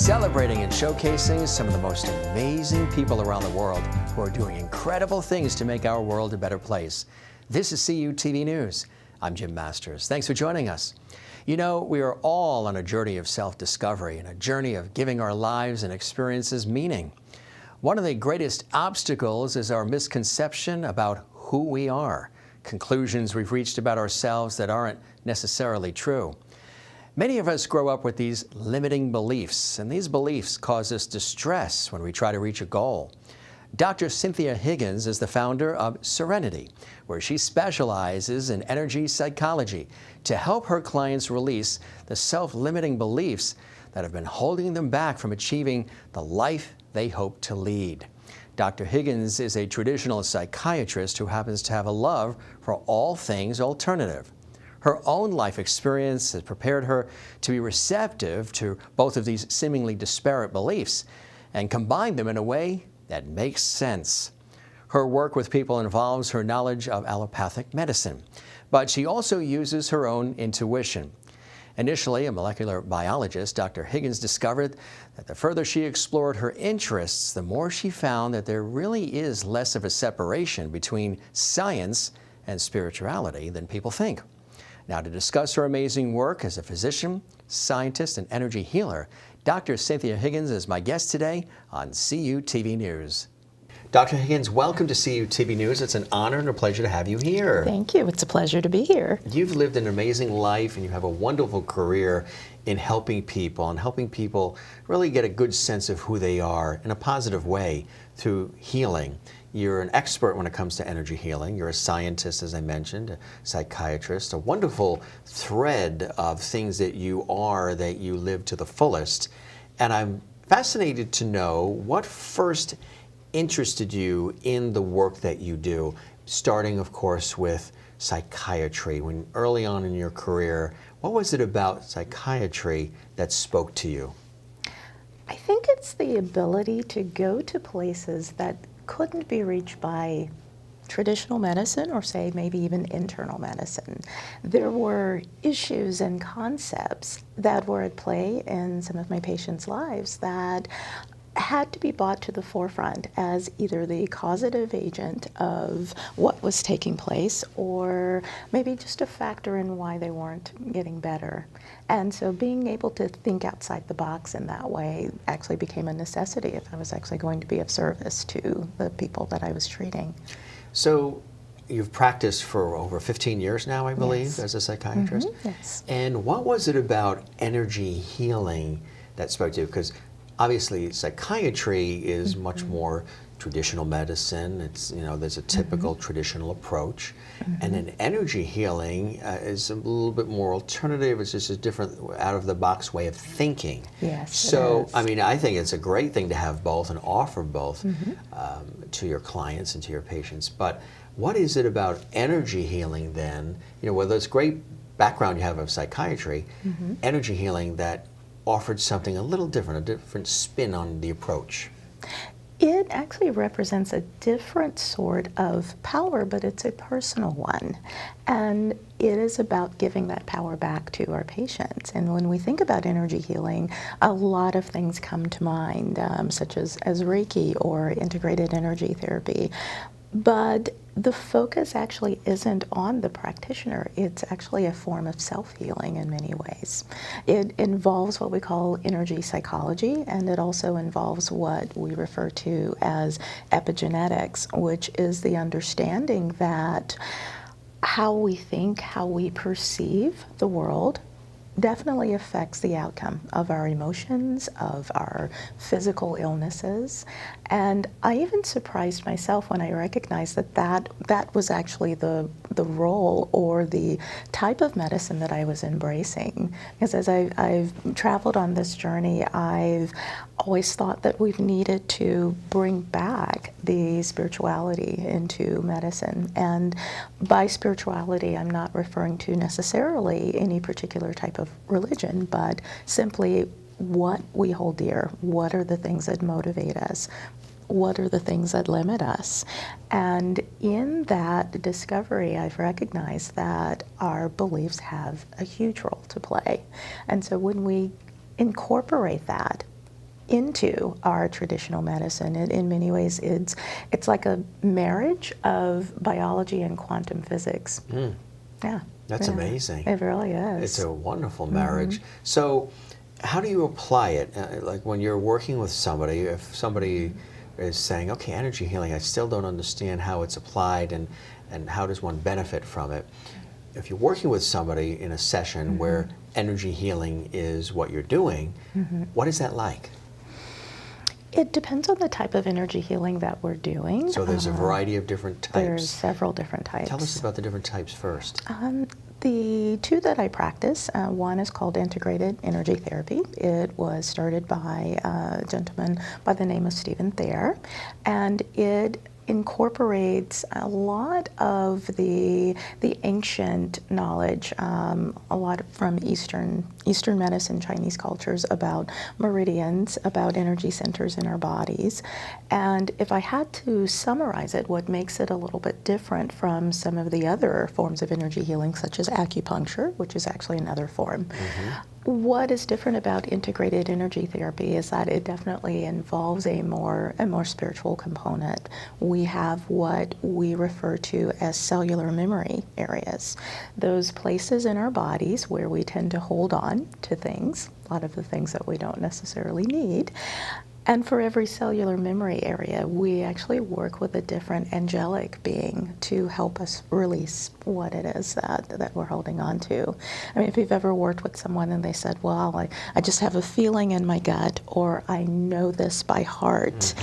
celebrating and showcasing some of the most amazing people around the world who are doing incredible things to make our world a better place. This is CUTV News. I'm Jim Masters. Thanks for joining us. You know, we are all on a journey of self-discovery and a journey of giving our lives and experiences meaning. One of the greatest obstacles is our misconception about who we are, conclusions we've reached about ourselves that aren't necessarily true. Many of us grow up with these limiting beliefs, and these beliefs cause us distress when we try to reach a goal. Dr. Cynthia Higgins is the founder of Serenity, where she specializes in energy psychology to help her clients release the self-limiting beliefs that have been holding them back from achieving the life they hope to lead. Dr. Higgins is a traditional psychiatrist who happens to have a love for all things alternative. Her own life experience has prepared her to be receptive to both of these seemingly disparate beliefs and combine them in a way that makes sense. Her work with people involves her knowledge of allopathic medicine, but she also uses her own intuition. Initially a molecular biologist, Dr. Higgins discovered that the further she explored her interests, the more she found that there really is less of a separation between science and spirituality than people think. Now, to discuss her amazing work as a physician, scientist, and energy healer, Dr. Cynthia Higgins is my guest today on CUTV News. Dr. Higgins, welcome to CUTV News. It's an honor and a pleasure to have you here. Thank you. It's a pleasure to be here. You've lived an amazing life and you have a wonderful career in helping people and helping people really get a good sense of who they are in a positive way through healing. You're an expert when it comes to energy healing. You're a scientist, as I mentioned, a psychiatrist, a wonderful thread of things that you are, that you live to the fullest. And I'm fascinated to know what first interested you in the work that you do, starting, of course, with psychiatry. When early on in your career, what was it about psychiatry that spoke to you? I think it's the ability to go to places that couldn't be reached by traditional medicine or say maybe even internal medicine. There were issues and concepts that were at play in some of my patients' lives that had to be brought to the forefront as either the causative agent of what was taking place or maybe just a factor in why they weren't getting better. And so being able to think outside the box in that way actually became a necessity if I was actually going to be of service to the people that I was treating. So you've practiced for over 15 years now, I believe, Yes. as a psychiatrist. Mm-hmm. Yes. And what was it about energy healing that spoke to you? Because obviously psychiatry is much more traditional medicine. It's, you know, there's a typical traditional approach. And then energy healing is a little bit more alternative. It's just a different, out-of-the-box way of thinking. Yes. So, I mean, I think it's a great thing to have both and offer both to your clients and to your patients. But what is it about energy healing then, you know, whether it's great background you have of psychiatry, energy healing that offered something a little different, a different spin on the approach? It actually represents a different sort of power, but it's a personal one. And it is about giving that power back to our patients. And when we think about energy healing, a lot of things come to mind, such as Reiki or integrated energy therapy. But the focus actually isn't on the practitioner. It's actually a form of self-healing in many ways. It involves what we call energy psychology, and it also involves what we refer to as epigenetics, which is the understanding that how we think, how we perceive the world definitely affects the outcome of our emotions, of our physical illnesses. And I even surprised myself when I recognized that that was actually the role or the type of medicine that I was embracing. Because as I've traveled on this journey, I've always thought that we've needed to bring back the spirituality into medicine. And by spirituality, I'm not referring to necessarily any particular type of religion, but simply what we hold dear. What are the things that motivate us? What are the things that limit us? And in that discovery, I've recognized that our beliefs have a huge role to play. And so when we incorporate that into our traditional medicine. In many ways, it's like a marriage of biology and quantum physics. Yeah. That's amazing. It really is. It's a wonderful marriage. So how do you apply it? Like when you're working with somebody, if somebody is saying, okay, energy healing, I still don't understand how it's applied and how does one benefit from it? If you're working with somebody in a session where energy healing is what you're doing, what is that like? It depends on the type of energy healing that we're doing. So there's a variety of different types. There's several different types. Tell us about the different types first. The two that I practice, one is called integrated energy therapy. It was started by a gentleman by the name of Stephen Thayer, and it incorporates a lot of the ancient knowledge, a lot from Eastern medicine, Chinese cultures, about meridians, about energy centers in our bodies. And if I had to summarize it, what makes it a little bit different from some of the other forms of energy healing, such as acupuncture, which is actually another form, what is different about integrated energy therapy is that it definitely involves a more spiritual component. We have what we refer to as cellular memory areas, those places in our bodies where we tend to hold on to things, a lot of the things that we don't necessarily need. And for every cellular memory area, we actually work with a different angelic being to help us release what it is that we're holding on to. I mean, if you've ever worked with someone and they said, well, I just have a feeling in my gut, or I know this by heart,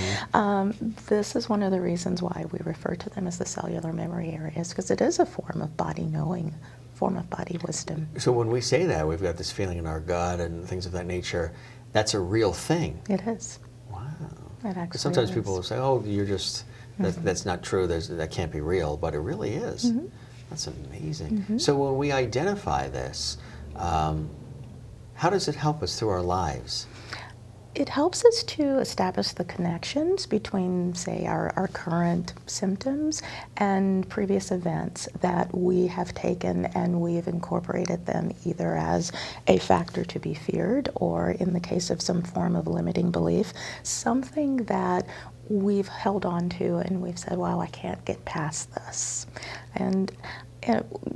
this is one of the reasons why we refer to them as the cellular memory areas, because it is a form of body knowing, form of body wisdom. So when we say that, we've got this feeling in our gut and things of that nature, that's a real thing. It is. It actually Sometimes is. people will say, oh, you're just, that's not true, that can't be real, but it really is. That's amazing. So when we identify this, how does it help us through our lives? It helps us to establish the connections between, say, our current symptoms and previous events that we have taken, and we've incorporated them either as a factor to be feared, or in the case of some form of limiting belief, something that we've held on to and we've said, wow, I can't get past this. And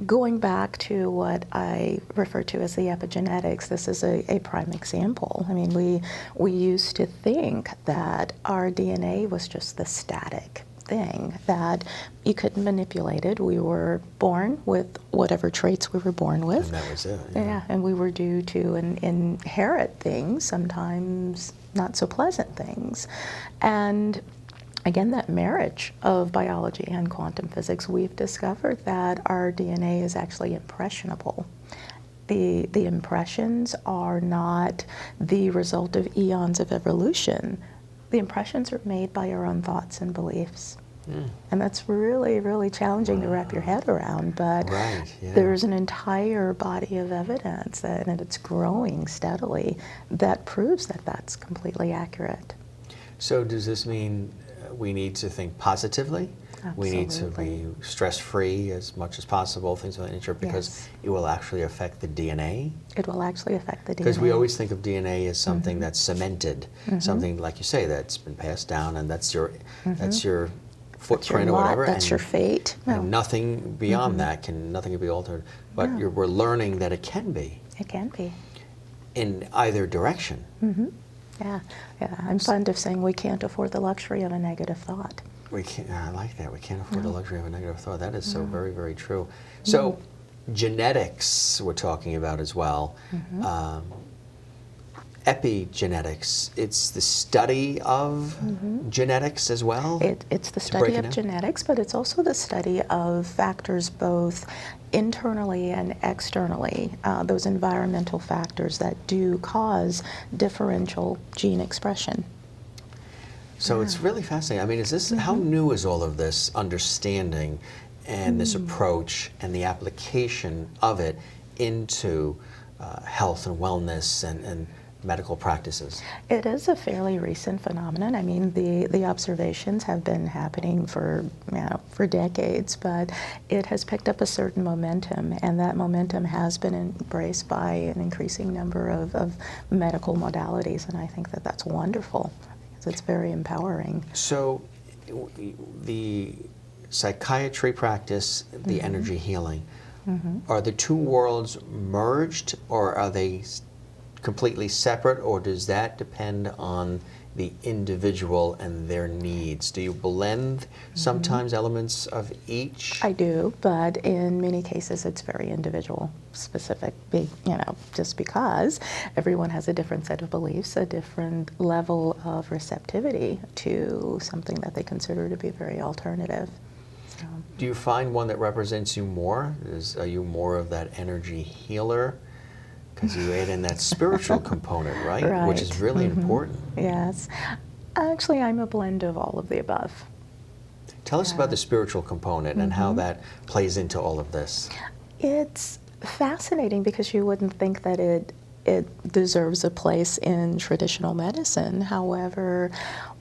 going back to what I refer to as the epigenetics, this is a prime example. I mean, we used to think that our DNA was just the static thing, that you couldn't manipulate it. We were born with whatever traits we were born with. And that was it. Yeah, and we were due to inherit things, sometimes not so pleasant things. And again, that marriage of biology and quantum physics, we've discovered that our DNA is actually impressionable. The impressions are not the result of eons of evolution. The impressions are made by our own thoughts and beliefs. And that's really, really challenging to wrap your head around, but there's an entire body of evidence, and it's growing steadily, that proves that that's completely accurate. So does this mean we need to think positively? Absolutely. We need to be stress-free as much as possible, things of that nature, because it will actually affect the DNA? It will actually affect the DNA. Because we always think of DNA as something that's cemented, something, like you say, that's been passed down, and that's your footprint or whatever. That's your fate. And nothing beyond that, nothing can be altered. But we're learning that it can be. It can be. In either direction. Yeah. I'm fond of saying we can't afford the luxury of a negative thought. We can't. I like that. We can't afford the luxury of a negative thought. That is so very, very true. So, genetics we're talking about as well. Epigenetics. It's the study of genetics as well. It's the study of genetics, but it's also the study of factors both internally and externally, those environmental factors that do cause differential gene expression. So it's really fascinating. I mean, is this how new is all of this understanding and this approach and the application of it into health and wellness and medical practices? It is a fairly recent phenomenon. I mean, the observations have been happening for decades, but it has picked up a certain momentum, and that momentum has been embraced by an increasing number of medical modalities, and I think that that's wonderful because it's very empowering. So the psychiatry practice, the energy healing, are the two worlds merged, or are they completely separate, or does that depend on the individual and their needs? Do you blend sometimes elements of each? I do, but in many cases it's very individual specific, just because everyone has a different set of beliefs, a different level of receptivity to something that they consider to be very alternative. So. Do you find one that represents you more? Are you more of that energy healer? Because you add in that spiritual component, right? Right. Which is really important. Yes. Actually, I'm a blend of all of the above. Tell us about the spiritual component and how that plays into all of this. It's fascinating because you wouldn't think that it deserves a place in traditional medicine. However,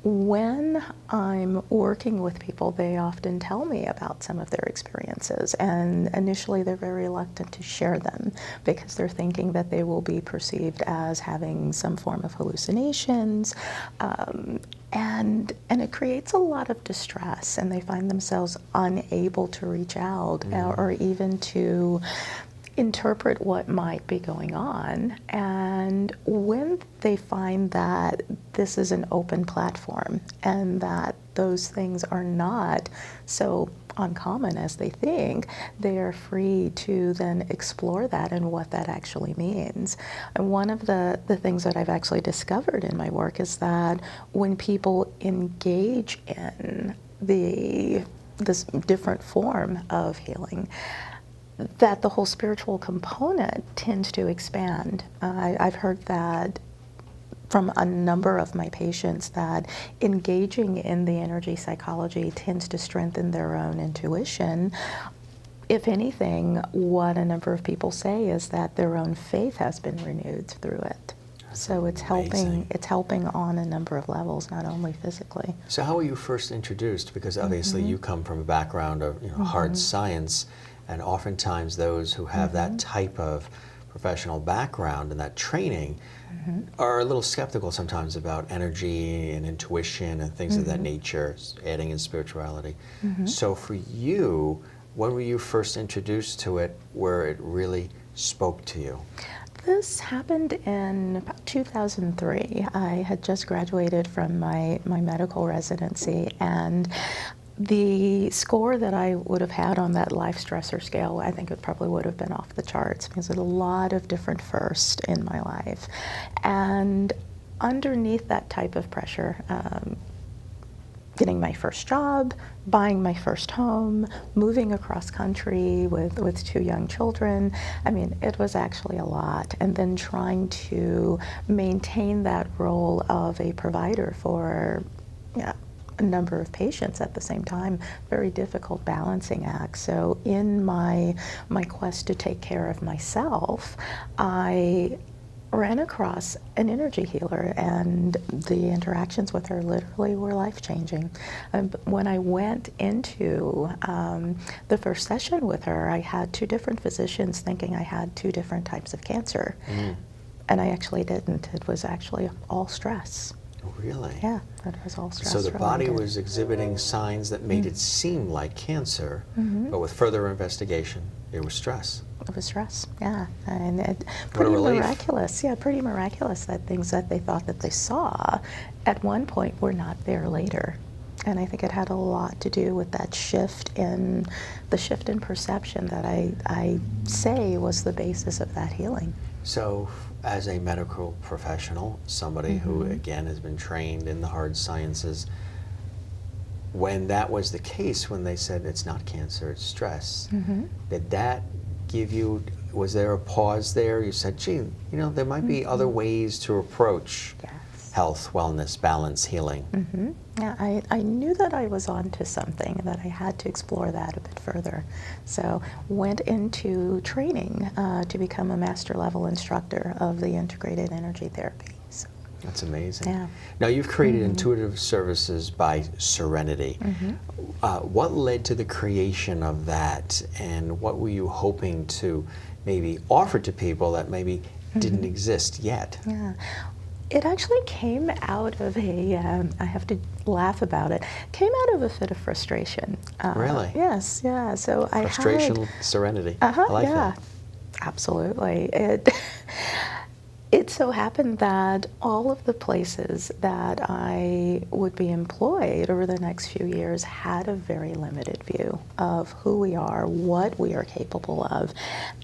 when I'm working with people, they often tell me about some of their experiences, and initially they're very reluctant to share them because they're thinking that they will be perceived as having some form of hallucinations, and it creates a lot of distress, and they find themselves unable to reach out or even to interpret what might be going on. And when they find that this is an open platform and that those things are not so uncommon as they think, they are free to then explore that and what that actually means. And one of the things that I've actually discovered in my work is that when people engage in this different form of healing, that the whole spiritual component tends to expand. I've heard that from a number of my patients that engaging in the energy psychology tends to strengthen their own intuition. If anything, what a number of people say is that their own faith has been renewed through it. So it's helping on a number of levels, not only physically. So how were you first introduced? Because obviously you come from a background of hard science, and oftentimes those who have that type of professional background and that training are a little skeptical sometimes about energy and intuition and things of that nature, adding in spirituality. So for you, when were you first introduced to it where it really spoke to you? This happened in about 2003. I had just graduated from my medical residency, and the score that I would have had on that life stressor scale, I think it probably would have been off the charts because there's a lot of different firsts in my life. And underneath that type of pressure, getting my first job, buying my first home, moving across country with 2 young children. I mean, it was actually a lot. And then trying to maintain that role of a provider for a number of patients at the same time, very difficult balancing act. So in my quest to take care of myself, I ran across an energy healer, and the interactions with her literally were life-changing. When I went into the first session with her, I had 2 different physicians thinking I had 2 different types of cancer. And I actually didn't. It was actually all stress. Really? Yeah, it was all stress. So the body was exhibiting signs that made it seem like cancer, but with further investigation, it was stress. It was stress, yeah. And pretty miraculous. Yeah, pretty miraculous that things that they thought that they saw at one point were not there later. And I think it had a lot to do with that shift in perception that I say was the basis of that healing. So as a medical professional, somebody who again has been trained in the hard sciences, when that was the case, when they said it's not cancer, it's stress, did that give you, was there a pause there? You said, gee, there might be other ways to approach. Yes. health, wellness, balance, healing. Yeah, I knew that I was onto something, that I had to explore that a bit further. So went into training to become a master level instructor of the integrated energy therapy. So, That's amazing. yeah. Now you've created intuitive services by Serenity. What led to the creation of that, and what were you hoping to maybe offer to people that maybe didn't exist yet? Yeah. It actually came out of I have to laugh about it, came out of a fit of frustration. Really? Yes, yeah. So Frustration, serenity. I I like yeah, that. absolutely. It so happened that all of the places that I would be employed over the next few years had a very limited view of who we are, what we are capable of.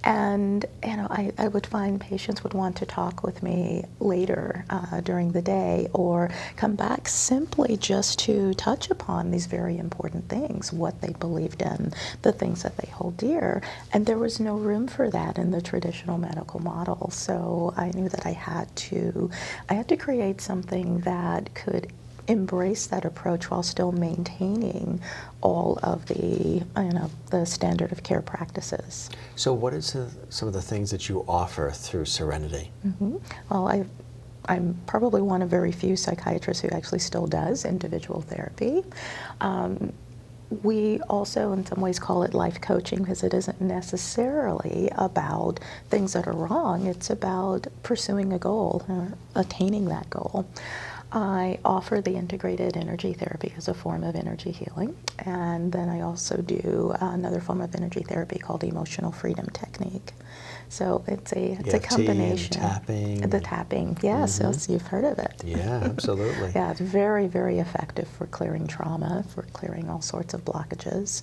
And I would find patients would want to talk with me later during the day, or come back simply just to touch upon these very important things, what they believed in, the things that they hold dear. And there was no room for that in the traditional medical model. So I knew that I had to create something that could embrace that approach while still maintaining all of the standard of care practices. So what is some of the things that you offer through Serenity? Well, I'm probably one of very few psychiatrists who actually still does individual therapy. We also, in some ways, call it life coaching, because it isn't necessarily about things that are wrong. It's about pursuing a goal, or attaining that goal. I offer the integrated energy therapy as a form of energy healing, and then I also do another form of energy therapy called emotional freedom technique. So it's a EFT combination. And tapping. The tapping, yes, yes, you've heard of it. Yeah, absolutely. Yeah, it's very, very effective for clearing trauma, for clearing all sorts of blockages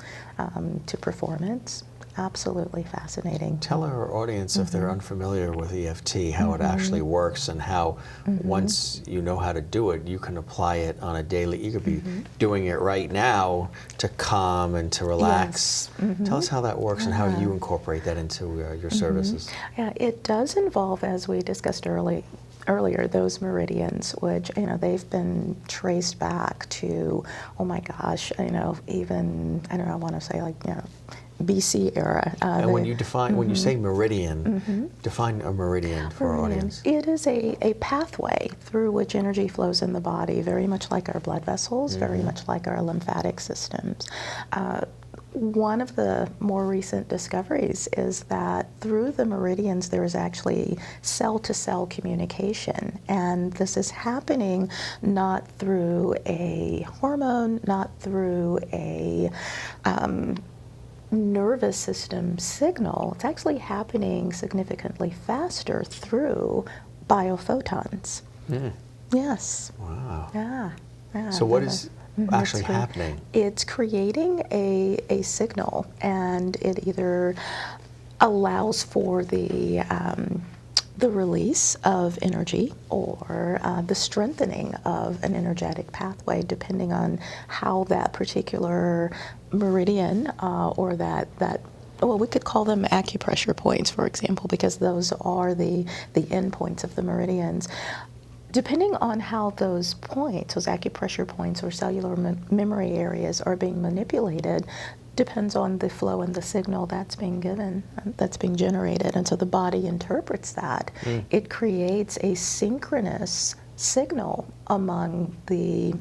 to performance. Absolutely fascinating. Tell our audience, if they're unfamiliar with EFT, how it actually works, and how once you know how to do it, you can apply it on a daily. You could be doing it right now to calm and to relax. Yes. Tell us how that works and how you incorporate that into your services. Yeah, it does involve, as we discussed earlier, those meridians, which they've been traced back to, oh my gosh, even I want to say BC era. And when you define, when you say meridian, define a meridian for our audience. It is a pathway through which energy flows in the body, very much like our blood vessels, very much like our lymphatic systems. One of the more recent discoveries is that through the meridians there is actually cell-to-cell communication, and this is happening not through a hormone, not through a nervous system signal. It's actually happening significantly faster through biophotons. Yes. Wow. Yeah. So what is actually happening? It's creating a signal, and it either allows for the release of energy, or the strengthening of an energetic pathway, depending on how that particular meridian or that well, we could call them acupressure points, for example, because those are the endpoints of the meridians. Depending on how those points, those acupressure points or cellular memory areas are being manipulated, depends on the flow and the signal that's being given, that's being generated. And so the body interprets that. It creates a synchronous signal among the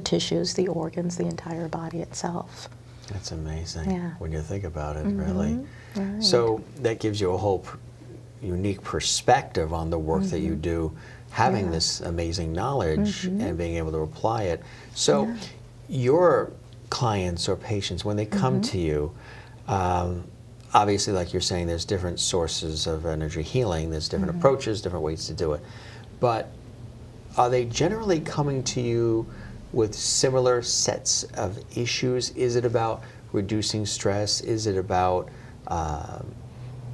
tissues, the organs, the entire body itself. That's amazing when you think about it, Mm-hmm. really. Right. So that gives you a whole unique perspective on the work that you do, having this amazing knowledge and being able to apply it. So your clients or patients, when they come to you, obviously, like you're saying, there's different sources of energy healing, there's different approaches, different ways to do it. But are they generally coming to you with similar sets of issues? Is it about reducing stress? Is it about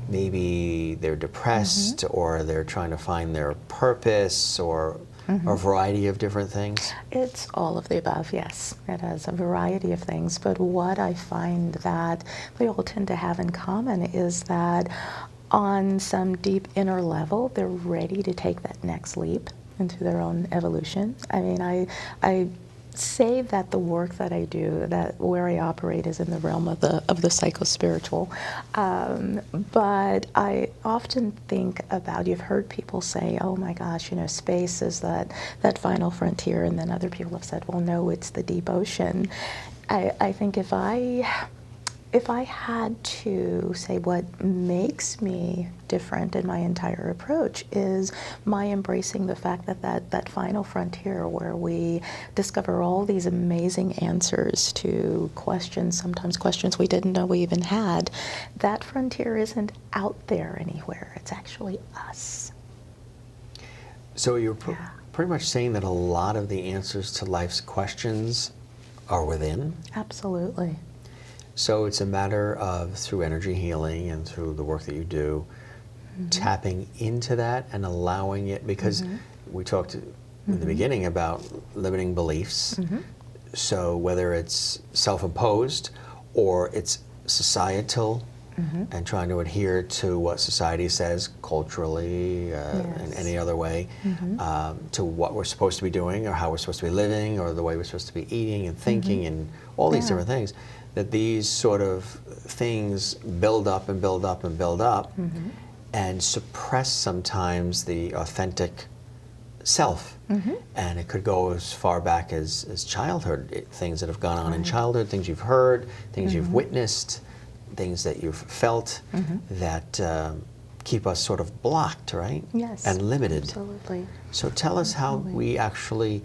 maybe they're depressed, or they're trying to find their purpose, or a variety of different things? It's all of the above, yes. It has a variety of things, but what I find that they all tend to have in common is that on some deep inner level, they're ready to take that next leap. into their own evolution. I mean, I say that the work that I do, that where I operate, is in the realm of the psychospiritual. But I often think about, you've heard people say, oh my gosh, space is that final frontier, and then other people have said, well, no, it's the deep ocean. I think if I had to say what makes me different in my entire approach is my embracing the fact that final frontier where we discover all these amazing answers to questions, sometimes questions we didn't know we even had, that frontier isn't out there anywhere. It's actually us. So you're pretty much saying that a lot of the answers to life's questions are within? Absolutely. So it's a matter of, through energy healing and through the work that you do, tapping into that and allowing it, because we talked in the beginning about limiting beliefs. So whether it's self-imposed or it's societal and trying to adhere to what society says culturally in any other way, to what we're supposed to be doing or how we're supposed to be living or the way we're supposed to be eating and thinking and all these different things, that these sort of things build up and build up and build up and suppress sometimes the authentic self. And it could go as far back as childhood, things that have gone on in childhood, things you've heard, things you've witnessed, things that you've felt that keep us sort of blocked, right? Yes. And limited. Absolutely. So tell us how we actually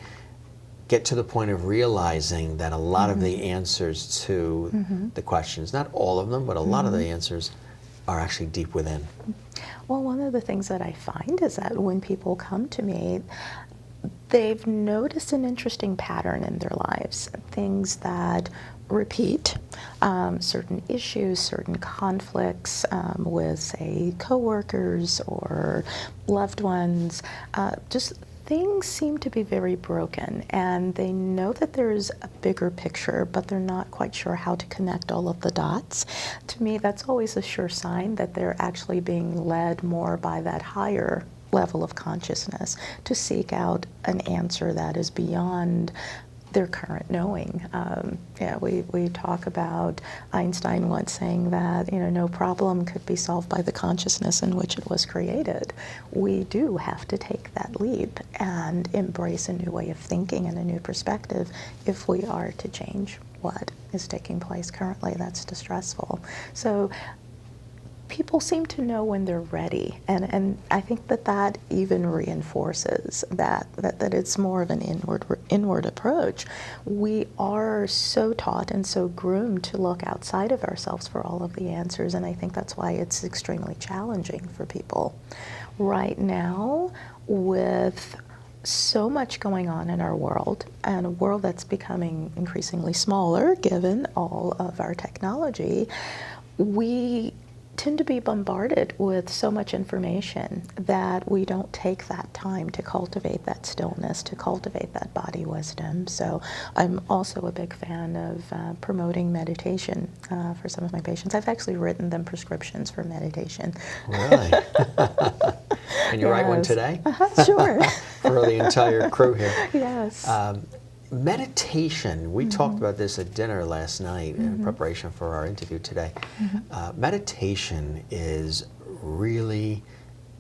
get to the point of realizing that a lot of the answers to the questions, not all of them, but a lot of the answers are actually deep within. Well, one of the things that I find is that when people come to me, they've noticed an interesting pattern in their lives, things that repeat, certain issues, certain conflicts with, say, coworkers or loved ones, just things seem to be very broken, and they know that there's a bigger picture, but they're not quite sure how to connect all of the dots. To me, that's always a sure sign that they're actually being led more by that higher level of consciousness to seek out an answer that is beyond their current knowing. We talk about Einstein once saying that no problem could be solved by the consciousness in which it was created. We do have to take that leap and embrace a new way of thinking and a new perspective if we are to change what is taking place currently that's distressful. So people seem to know when they're ready, and I think that even reinforces that it's more of an inward approach. We are so taught and so groomed to look outside of ourselves for all of the answers, and I think that's why it's extremely challenging for people. Right now, with so much going on in our world, and a world that's becoming increasingly smaller given all of our technology, we tend to be bombarded with so much information that we don't take that time to cultivate that stillness, to cultivate that body wisdom. So I'm also a big fan of promoting meditation for some of my patients. I've actually written them prescriptions for meditation. Really? Can you write one today? Sure. For the entire crew here. Yes. Meditation, we talked about this at dinner last night in preparation for our interview today. Meditation is really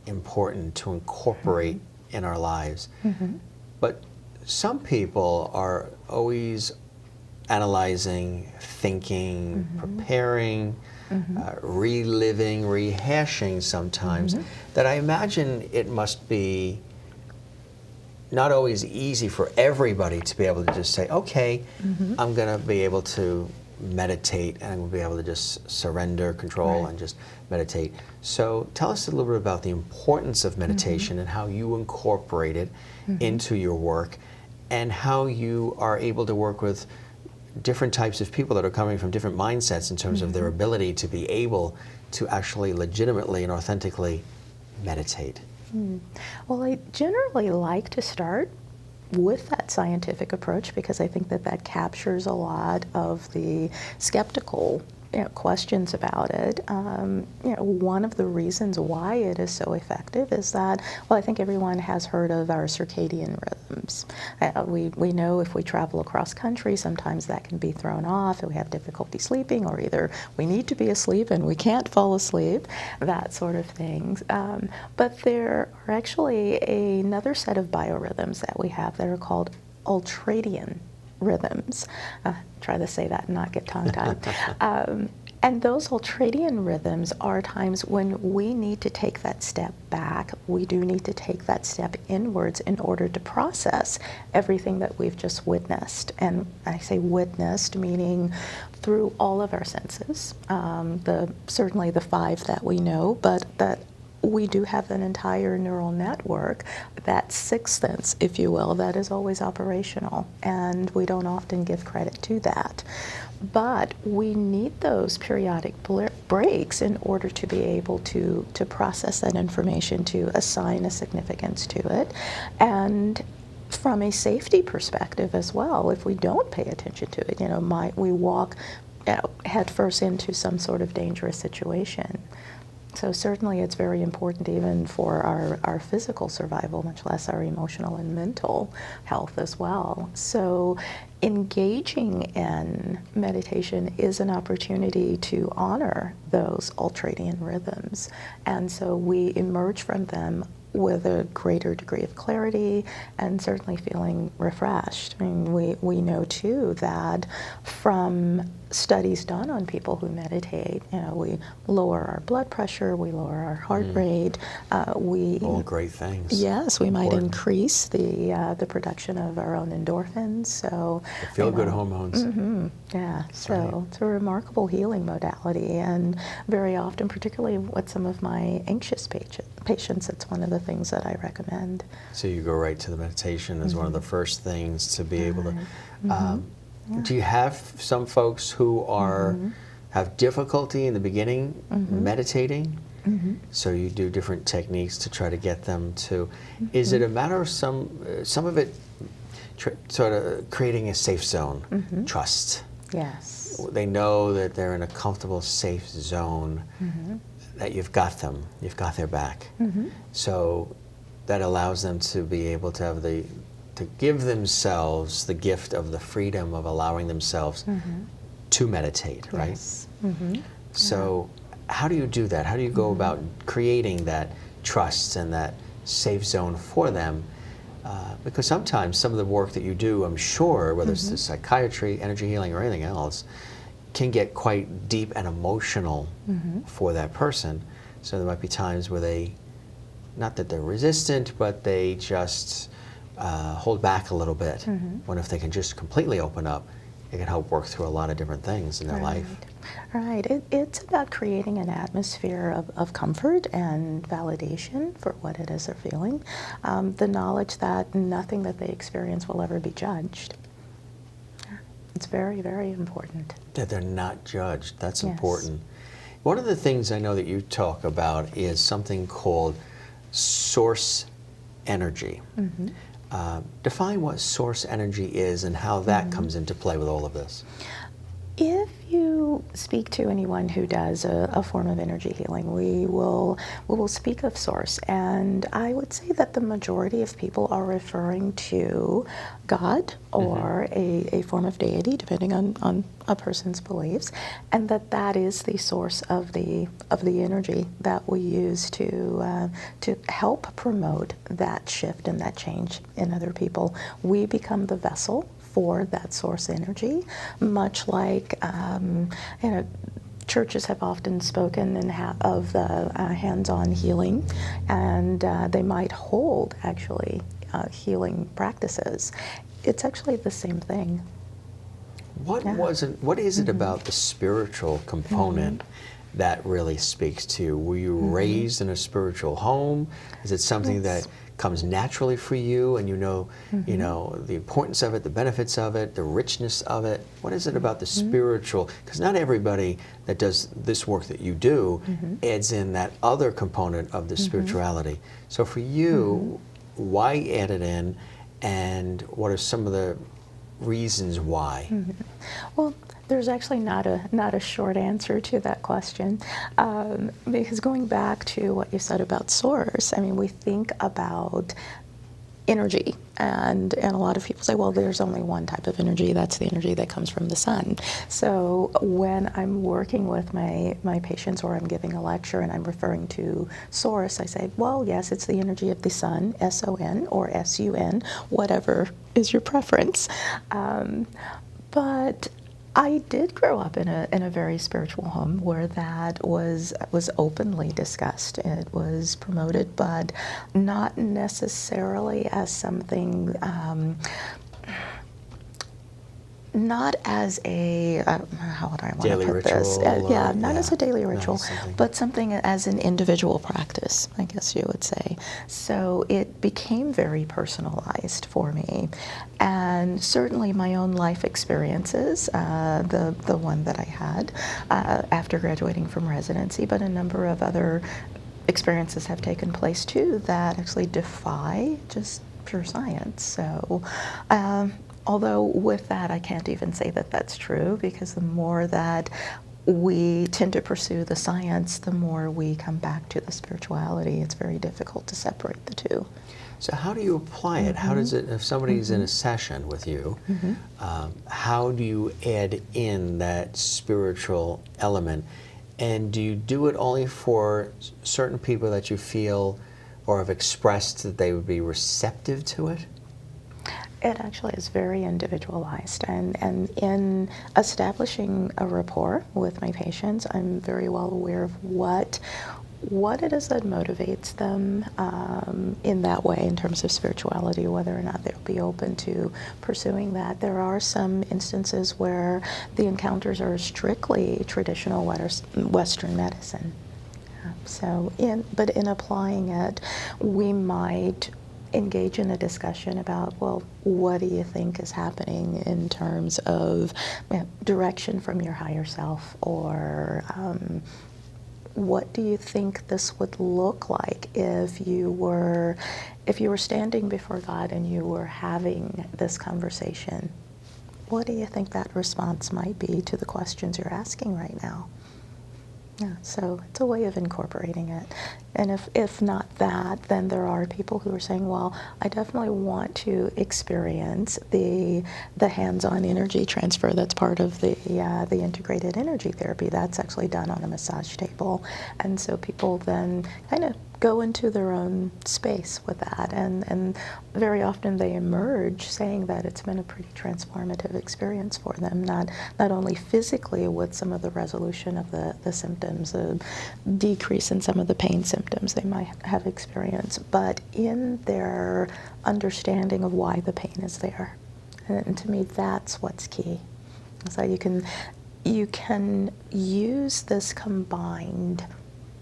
important to incorporate in our lives. But some people are always analyzing, thinking, preparing, reliving, rehashing sometimes, that I imagine it must be not always easy for everybody to be able to just say, okay, I'm going to be able to meditate and I'm going to be able to just surrender control and just meditate. So tell us a little bit about the importance of meditation and how you incorporate it into your work, and how you are able to work with different types of people that are coming from different mindsets in terms of their ability to be able to actually legitimately and authentically meditate. Well, I generally like to start with that scientific approach because I think that captures a lot of the skeptical questions about it. One of the reasons why it is so effective is that, well, I think everyone has heard of our circadian rhythms. We know if we travel across country, sometimes that can be thrown off, if we have difficulty sleeping, or either we need to be asleep and we can't fall asleep, that sort of things. But there are actually another set of biorhythms that we have that are called ultradian rhythms. Try to say that and not get tongue-tied. And those ultradian rhythms are times when we need to take that step back. We do need to take that step inwards in order to process everything that we've just witnessed. And I say witnessed, meaning through all of our senses, certainly the 5 that we know, but that we do have an entire neural network, that 6th sense, if you will, that is always operational, and we don't often give credit to that. But we need those periodic breaks in order to be able to process that information, to assign a significance to it. And from a safety perspective as well, if we don't pay attention to it, might we walk head first into some sort of dangerous situation. So certainly it's very important even for our physical survival, much less our emotional and mental health as well. So engaging in meditation is an opportunity to honor those ultradian rhythms. And so we emerge from them with a greater degree of clarity and certainly feeling refreshed. I mean, we know too that from studies done on people who meditate, we lower our blood pressure, we lower our heart rate, all great things. Yes, we might increase the production of our own endorphins. So the feel-good hormones. Yeah, That's so right. it's a remarkable healing modality, and very often, particularly with some of my anxious patients, it's one of the things that I recommend. So you go right to the meditation as one of the first things to be able to. Do you have some folks who have difficulty in the beginning meditating? So you do different techniques to try to get them to. Is it a matter of some of it sort of creating a safe zone, trust? Yes. They know that they're in a comfortable, safe zone, that you've got them, you've got their back. So that allows them to be able to have to give themselves the gift of the freedom of allowing themselves to meditate, right? Yes. So how do you do that? How do you go about creating that trust and that safe zone for them? Because sometimes some of the work that you do, I'm sure, whether it's the psychiatry, energy healing, or anything else, can get quite deep and emotional for that person. So there might be times where they, not that they're resistant, but they just hold back a little bit. When if they can just completely open up, it can help work through a lot of different things in their life. Right. It's about creating an atmosphere of comfort and validation for what it is they're feeling. The knowledge that nothing that they experience will ever be judged. It's very, very important. That they're not judged. That's important. One of the things I know that you talk about is something called source energy. Define what source energy is and how that comes into play with all of this. If you speak to anyone who does a form of energy healing, we will speak of source, and I would say that the majority of people are referring to God or a form of deity, depending on a person's beliefs, and that is the source of the energy that we use to help promote that shift and that change in other people. We become the vessel for that source energy, much like churches have often spoken of the hands-on healing, and they might hold actually healing practices. It's actually the same thing. What is it about the spiritual component that really speaks to you? Were you raised in a spiritual home? Is it something that comes naturally for you, and you know the importance of it, the benefits of it, the richness of it? What is it about the spiritual? Because not everybody that does this work that you do adds in that other component of the spirituality. So for you, why add it in, and what are some of the reasons why? Well, there's actually not a short answer to that question, because going back to what you said about source, I mean, we think about energy, and a lot of people say, well, there's only one type of energy, that's the energy that comes from the sun. So when I'm working with my patients, or I'm giving a lecture and I'm referring to source, I say, well, yes, it's the energy of the sun, S-O-N or S-U-N, whatever is your preference. But I did grow up in a very spiritual home where that was openly discussed. It was promoted, but not necessarily as something, not as a, how would I want daily to put ritual, this? Yeah, not as a daily ritual, something. but something as an individual practice, I guess you would say. So it became very personalized for me. And certainly my own life experiences, the one that I had after graduating from residency, but a number of other experiences have taken place too that actually defy just pure science. So although with that, I can't even say that that's true, because the more that we tend to pursue the science, the more we come back to the spirituality. It's very difficult to separate the two. So how do you apply it? How does it, if somebody's in a session with you, how do you add in that spiritual element? And do you do it only for certain people that you feel or have expressed that they would be receptive to it? It actually is very individualized, and in establishing a rapport with my patients, I'm very well aware of what it is that motivates them in that way in terms of spirituality, whether or not they'll be open to pursuing that. There are some instances where the encounters are strictly traditional Western medicine. So, but in applying it, we might engage in a discussion about, well, what do you think is happening in terms of direction from your higher self, or what do you think this would look like if you were standing before God and you were having this conversation? What do you think that response might be to the questions you're asking right now? Yeah, so it's a way of incorporating it. And if not that, then there are people who are saying, well, I definitely want to experience the hands-on energy transfer that's part of the integrated energy therapy. That's actually done on a massage table. And so people then kind of go into their own space with that, and very often they emerge saying that it's been a pretty transformative experience for them, not only physically with some of the resolution of the symptoms, a decrease in some of the pain symptoms they might have experienced, but in their understanding of why the pain is there. And to me, that's what's key. So you can use this combined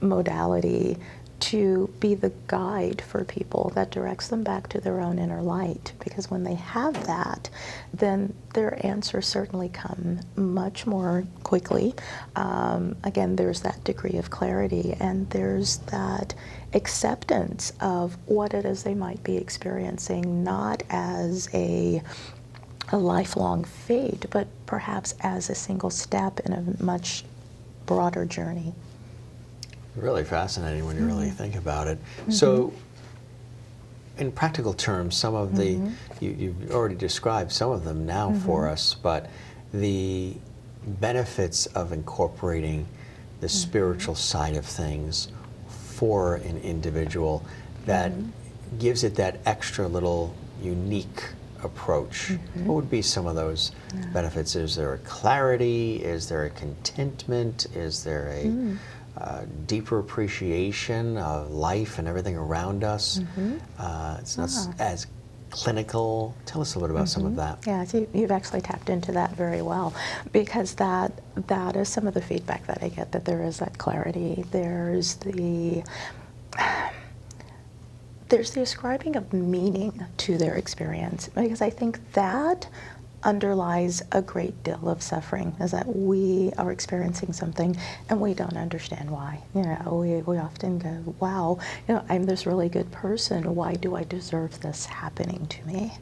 modality to be the guide for people that directs them back to their own inner light, because when they have that, then their answers certainly come much more quickly. Again, there's that degree of clarity, and there's that acceptance of what it is they might be experiencing, not as a lifelong fate, but perhaps as a single step in a much broader journey. Really fascinating when you really think about it. So, in practical terms, some of the, you've already described some of them now for us, but the benefits of incorporating the spiritual side of things for an individual that gives it that extra little unique approach. What would be some of those benefits? Is there a clarity? Is there a contentment? Is there a deeper appreciation of life and everything around us? It's not as clinical. Tell us a little bit about some of that. Yeah, so you've actually tapped into that very well, because that is some of the feedback that I get, that there is that clarity. There's the ascribing of meaning to their experience, because I think that underlies a great deal of suffering, is that we are experiencing something and we don't understand why. You know, we often go, wow, you know, I'm this really good person, why do I deserve this happening to me?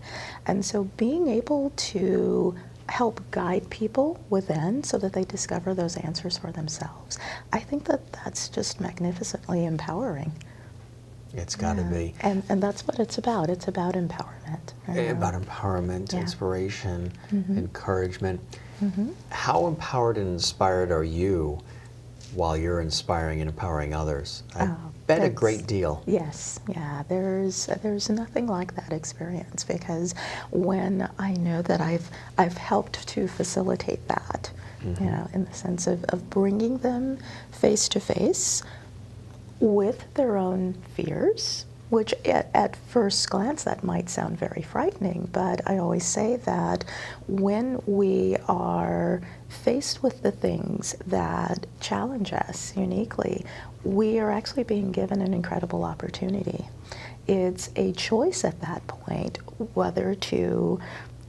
And so being able to help guide people within so that they discover those answers for themselves. I think that that's just magnificently empowering. It's got to be. And that's what it's about. It's about empowerment. About empowerment, inspiration, encouragement. How empowered and inspired are you while you're inspiring and empowering others? I bet a great deal. Yes, yeah. There's nothing like that experience, because when I know that I've helped to facilitate that, you know, in the sense of bringing them face to face with their own fears, which at first glance that might sound very frightening, but I always say that when we are faced with the things that challenge us uniquely, we are actually being given an incredible opportunity. It's a choice at that point whether to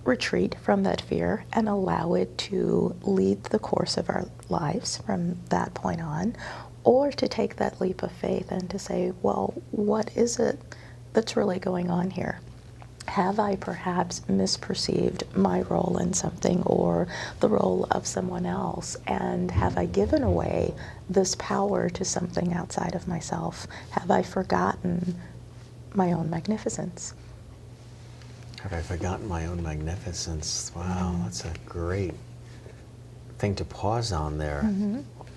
retreat from that fear and allow it to lead the course of our lives from that point on, or to take that leap of faith and to say, well, what is it that's really going on here? Have I perhaps misperceived my role in something or the role of someone else? And have I given away this power to something outside of myself? Have I forgotten my own magnificence? Have I forgotten my own magnificence? Wow, that's a great thing to pause on there.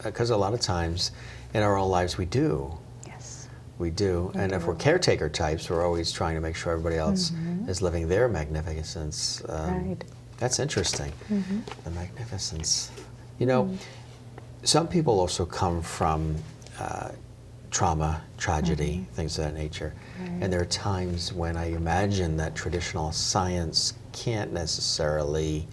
Because a lot of times in our own lives we do. Yes. We do. And if we're caretaker types, we're always trying to make sure everybody else is living their magnificence. Right. That's interesting, the magnificence. You know, some people also come from trauma, tragedy, things of that nature. Right. And there are times when I imagine that traditional science can't necessarily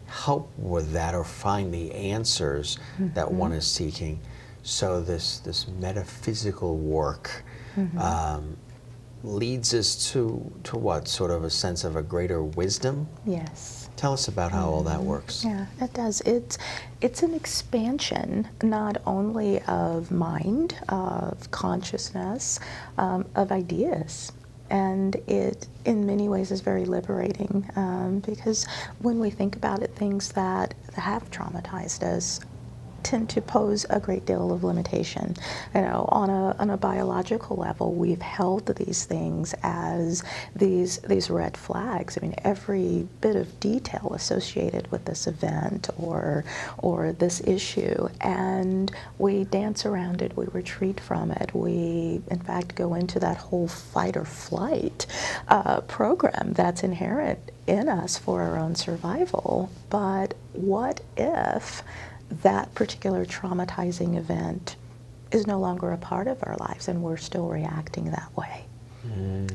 help with that or find the answers that one is seeking. So this metaphysical work leads us to what? Sort of a sense of a greater wisdom? Yes. Tell us about how all that works. Yeah, it does. It's an expansion not only of mind, of consciousness, of ideas. And it, in many ways, is very liberating because when we think about it, things that have traumatized us tend to pose a great deal of limitation. You know, on a biological level, we've held these things as these red flags. I mean, every bit of detail associated with this event or this issue, and we dance around it, we retreat from it, we in fact go into that whole fight or flight program that's inherent in us for our own survival. But what if that particular traumatizing event is no longer a part of our lives and we're still reacting that way?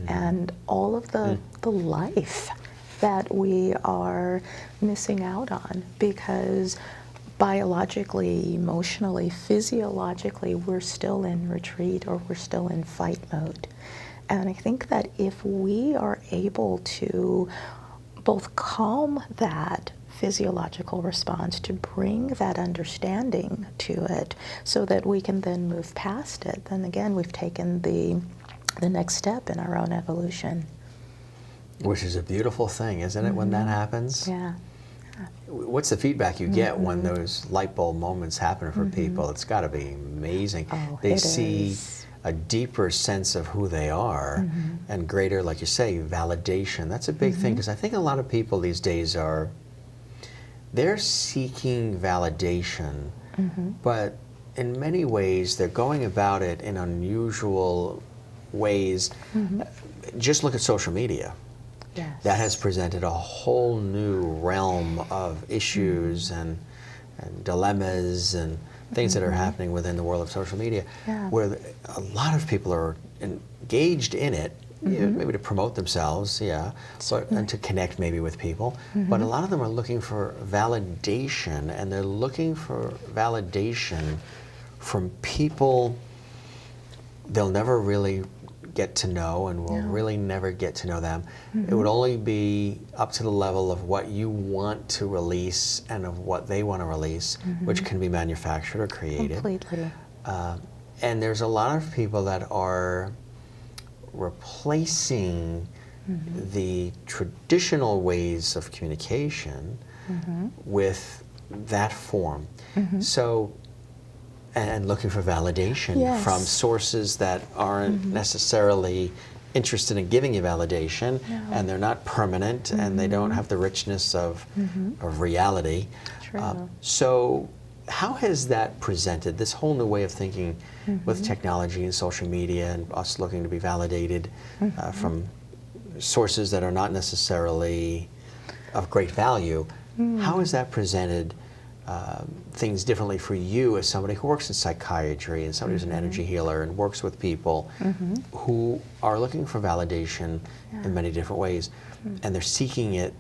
And all of the life that we are missing out on because biologically, emotionally, physiologically, we're still in retreat or we're still in fight mode. And I think that if we are able to both calm that physiological response, to bring that understanding to it so that we can then move past it, then again we've taken the next step in our own evolution. Which is a beautiful thing, isn't it, when that happens? Yeah. What's the feedback you get when those light bulb moments happen for people? It's got to be amazing. Oh, they it see is. a deeper sense of who they are and greater, like you say, validation. That's a big thing, because I think a lot of people these days they're seeking validation, but in many ways they're going about it in unusual ways. Just look at social media. Yes. That has presented a whole new realm of issues and dilemmas and things that are happening within the world of social media, where a lot of people are engaged in it, maybe to promote themselves, and to connect maybe with people. But a lot of them are looking for validation, and they're looking for validation from people they'll never really get to know, and will really never get to know them. It would only be up to the level of what you want to release and of what they want to release, which can be manufactured or created. Completely. And there's a lot of people that are replacing the traditional ways of communication with that form. So, and looking for validation Yes. from sources that aren't necessarily interested in giving you validation, and they're not permanent, and they don't have the richness of reality. True. So how has that presented, this whole new way of thinking with technology and social media and us looking to be validated from sources that are not necessarily of great value? How has that presented things differently for you as somebody who works in psychiatry and somebody who's an energy healer and works with people who are looking for validation in many different ways, and they're seeking it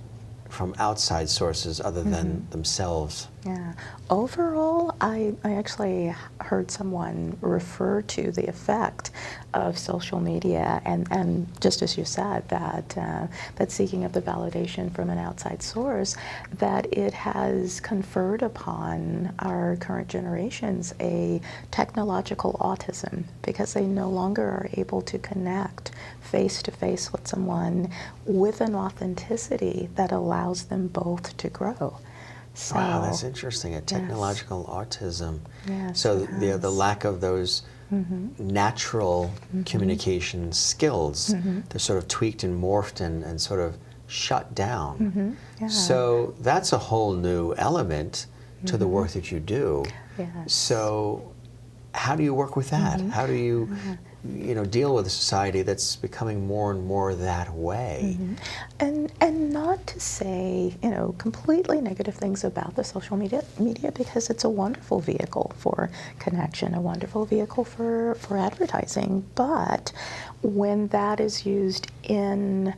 from outside sources other than themselves? Yeah. Overall, I actually heard someone refer to the effect of social media and just as you said, that seeking of the validation from an outside source, that it has conferred upon our current generations a technological autism because they no longer are able to connect face to face with someone with an authenticity that allows them both to grow. So, wow, that's interesting. A technological autism. Yes, So it the has. lack of those natural communication skills, they're sort of tweaked and morphed and sort of shut down. Yeah. So that's a whole new element to the work that you do. Yes. So how do you work with that? How do you deal with a society that's becoming more and more that way? And not to say, completely negative things about the social media because it's a wonderful vehicle for connection, a wonderful vehicle for advertising. But when that is used in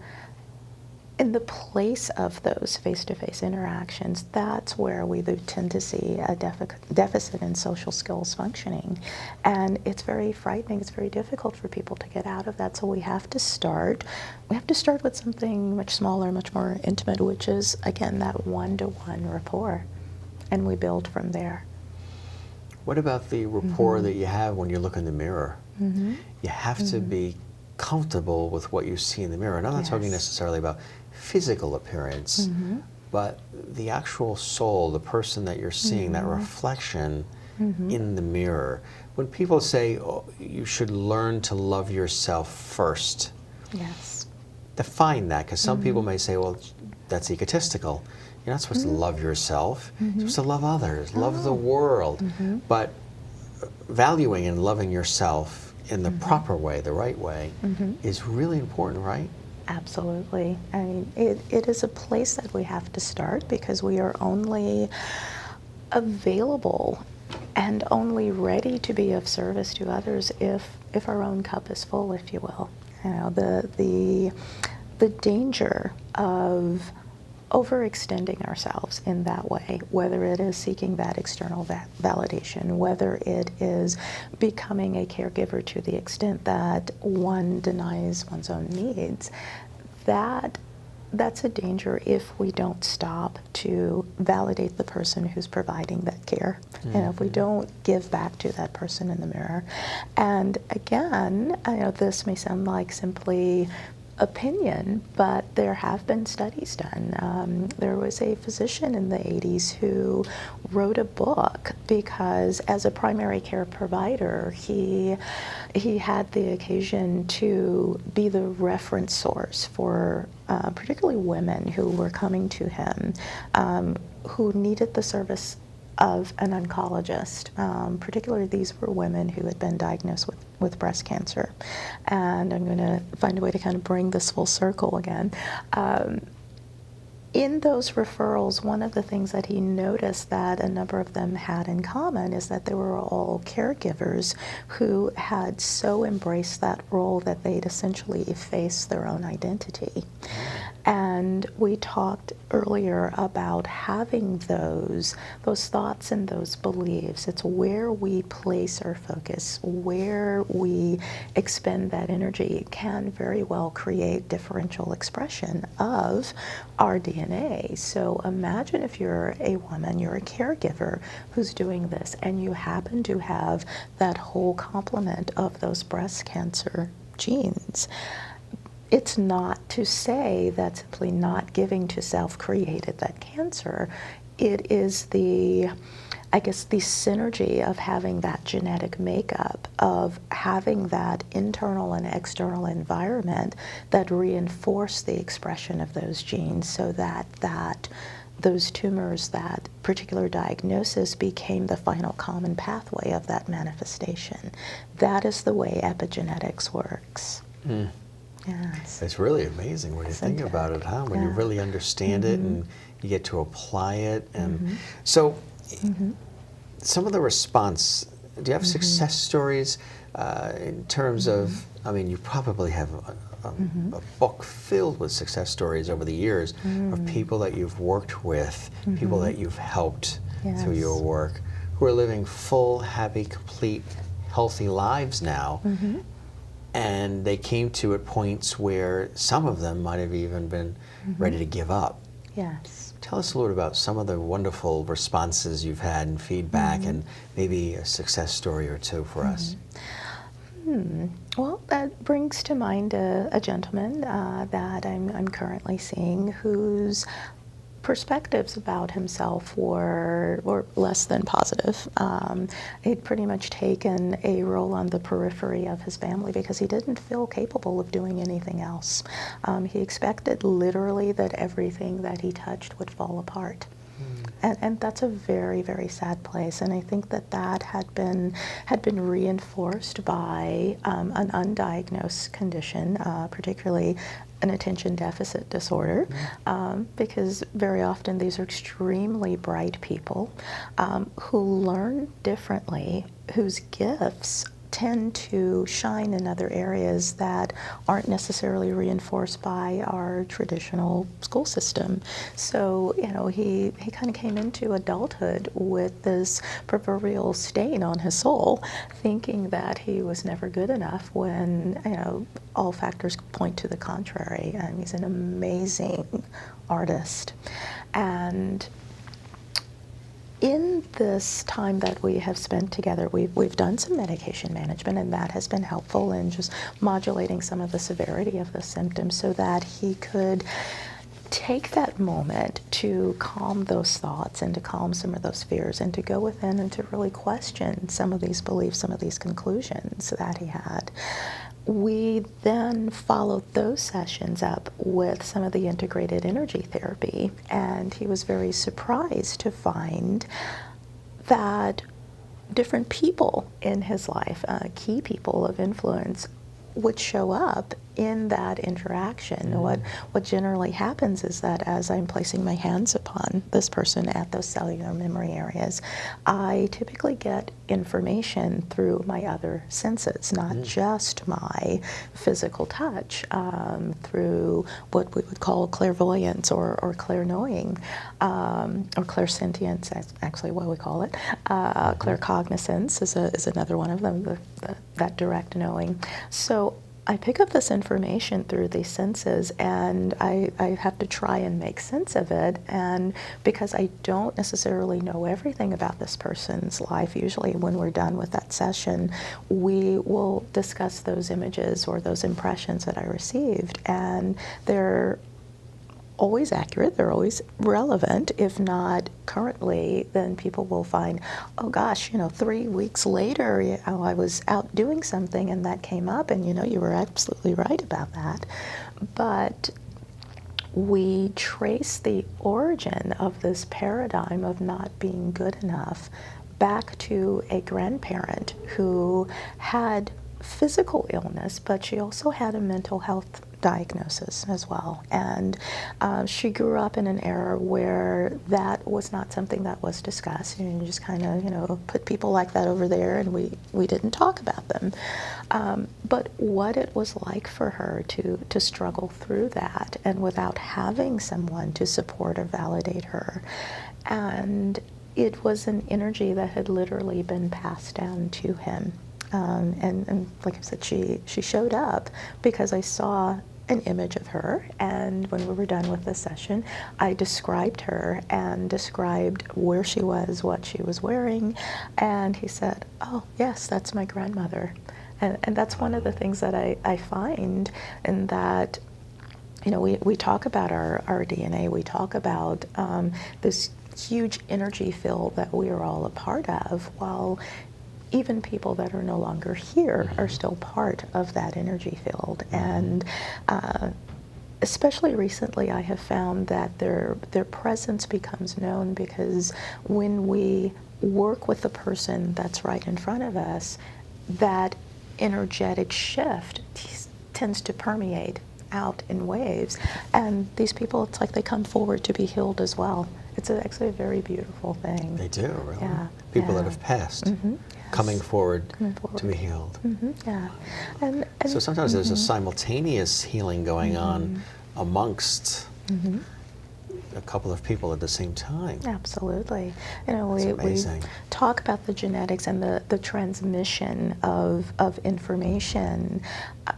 the place of those face-to-face interactions, that's where we tend to see a deficit in social skills functioning. And it's very frightening, it's very difficult for people to get out of that. So we have to start with something much smaller, much more intimate, which is, again, that one-to-one rapport. And we build from there. What about the rapport that you have when you look in the mirror? You have to be comfortable with what you see in the mirror. And I'm not talking necessarily about physical appearance, but the actual soul, the person that you're seeing, that reflection in the mirror. When people say, oh, you should learn to love yourself first, Yes. define that, because some people may say, well, that's egotistical. You're not supposed to love yourself. You're supposed to love others, love the world. But valuing and loving yourself in the proper way, the right way, is really important, right? Absolutely. I mean, it is a place that we have to start because we are only available and only ready to be of service to others if our own cup is full, if you will. The danger of overextending ourselves in that way, whether it is seeking that external validation, whether it is becoming a caregiver to the extent that one denies one's own needs, that's a danger if we don't stop to validate the person who's providing that care. If we don't give back to that person in the mirror. And again, this may sound like simply opinion, but there have been studies done. There was a physician in the 80s who wrote a book because as a primary care provider, he had the occasion to be the reference source for particularly women who were coming to him who needed the service of an oncologist. Particularly these were women who had been diagnosed with breast cancer. And I'm going to find a way to kind of bring this full circle again. In those referrals, one of the things that he noticed that a number of them had in common is that they were all caregivers who had so embraced that role that they'd essentially effaced their own identity. And we talked earlier about having those thoughts and those beliefs. It's where we place our focus, where we expend that energy can very well create differential expression of our DNA. So imagine if you're a woman, you're a caregiver who's doing this, and you happen to have that whole complement of those breast cancer genes. it's not to say that simply not giving to self created that cancer. It is the synergy of having that genetic makeup, of having that internal and external environment that reinforce the expression of those genes, so that those tumors, that particular diagnosis, became the final common pathway of that manifestation. That is the way epigenetics works. Mm. Yes. It's really amazing when you think about it, huh? When you really understand it and you get to apply it. And so, some of the response, do you have success stories in terms of, I mean, you probably have a book filled with success stories over the years of people that you've worked with, people that you've helped through your work, who are living full, happy, complete, healthy lives now. And they came to at points where some of them might have even been ready to give up. Yes. Tell us a little about some of the wonderful responses you've had and feedback, and maybe a success story or two for us. Well, that brings to mind a gentleman that I'm currently seeing, whose perspectives about himself were less than positive. He'd pretty much taken a role on the periphery of his family because he didn't feel capable of doing anything else. He expected literally that everything that he touched would fall apart. And that's a very, very sad place. And I think that had been reinforced by an undiagnosed condition, particularly an attention deficit disorder, because very often these are extremely bright people who learn differently, whose gifts tend to shine in other areas that aren't necessarily reinforced by our traditional school system. So, he kind of came into adulthood with this proverbial stain on his soul, thinking that he was never good enough when, all factors point to the contrary. And he's an amazing artist. And in this time that we have spent together, we've done some medication management, and that has been helpful in just modulating some of the severity of the symptoms so that he could take that moment to calm those thoughts and to calm some of those fears and to go within and to really question some of these beliefs, some of these conclusions that he had. We then followed those sessions up with some of the integrated energy therapy, and he was very surprised to find that different people in his life, key people of influence, would show up in that interaction. What generally happens is that as I'm placing my hands upon this person at those cellular memory areas, I typically get information through my other senses, not just my physical touch, through what we would call clairvoyance or clairknowing, or clairsentience, that's actually what we call it. Claircognizance is another one of them, that direct knowing. So I pick up this information through these senses, and I have to try and make sense of it. And because I don't necessarily know everything about this person's life, usually when we're done with that session, we will discuss those images or those impressions that I received. And they're always accurate, they're always relevant. If not currently, then people will find, oh gosh, 3 weeks later, I was out doing something and that came up, and you were absolutely right about that. But we trace the origin of this paradigm of not being good enough back to a grandparent who had physical illness, but she also had a mental health diagnosis as well. And she grew up in an era where that was not something that was discussed. You just kind of, put people like that over there, and we didn't talk about them. But what it was like for her to struggle through that, and without having someone to support or validate her. And it was an energy that had literally been passed down to him. And like I said, she showed up because I saw an image of her, and when we were done with the session, I described her and described where she was, what she was wearing, and he said, oh yes, that's my grandmother. And that's one of the things that I find, in that, you know, we talk about our DNA, we talk about this huge energy field that we are all a part of, while even people that are no longer here are still part of that energy field. And especially recently, I have found that their presence becomes known, because when we work with the person that's right in front of us, that energetic shift tends to permeate out in waves. And these people, it's like they come forward to be healed as well. It's actually a very beautiful thing. They do, really? Yeah. People that Yeah. have passed, Yes. coming forward to be forward. healed. Yeah. And So sometimes there's a simultaneous healing going on amongst a couple of people at the same time. Absolutely. You know, That's we amazing. talk about the genetics and the transmission of information.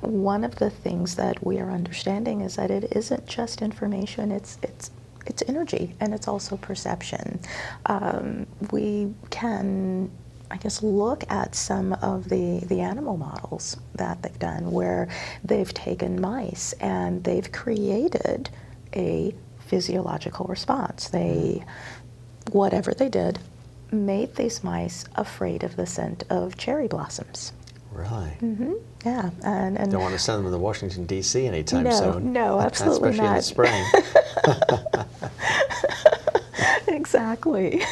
One of the things that we are understanding is that it isn't just information, it's energy, and it's also perception. We can, I guess, look at some of the animal models that they've done, where they've taken mice and they've created a physiological response. They, whatever they did, made these mice afraid of the scent of cherry blossoms. Really? Yeah, and Don't want to send them to Washington, D.C. anytime No, soon. no, absolutely Especially in the not. spring. Exactly.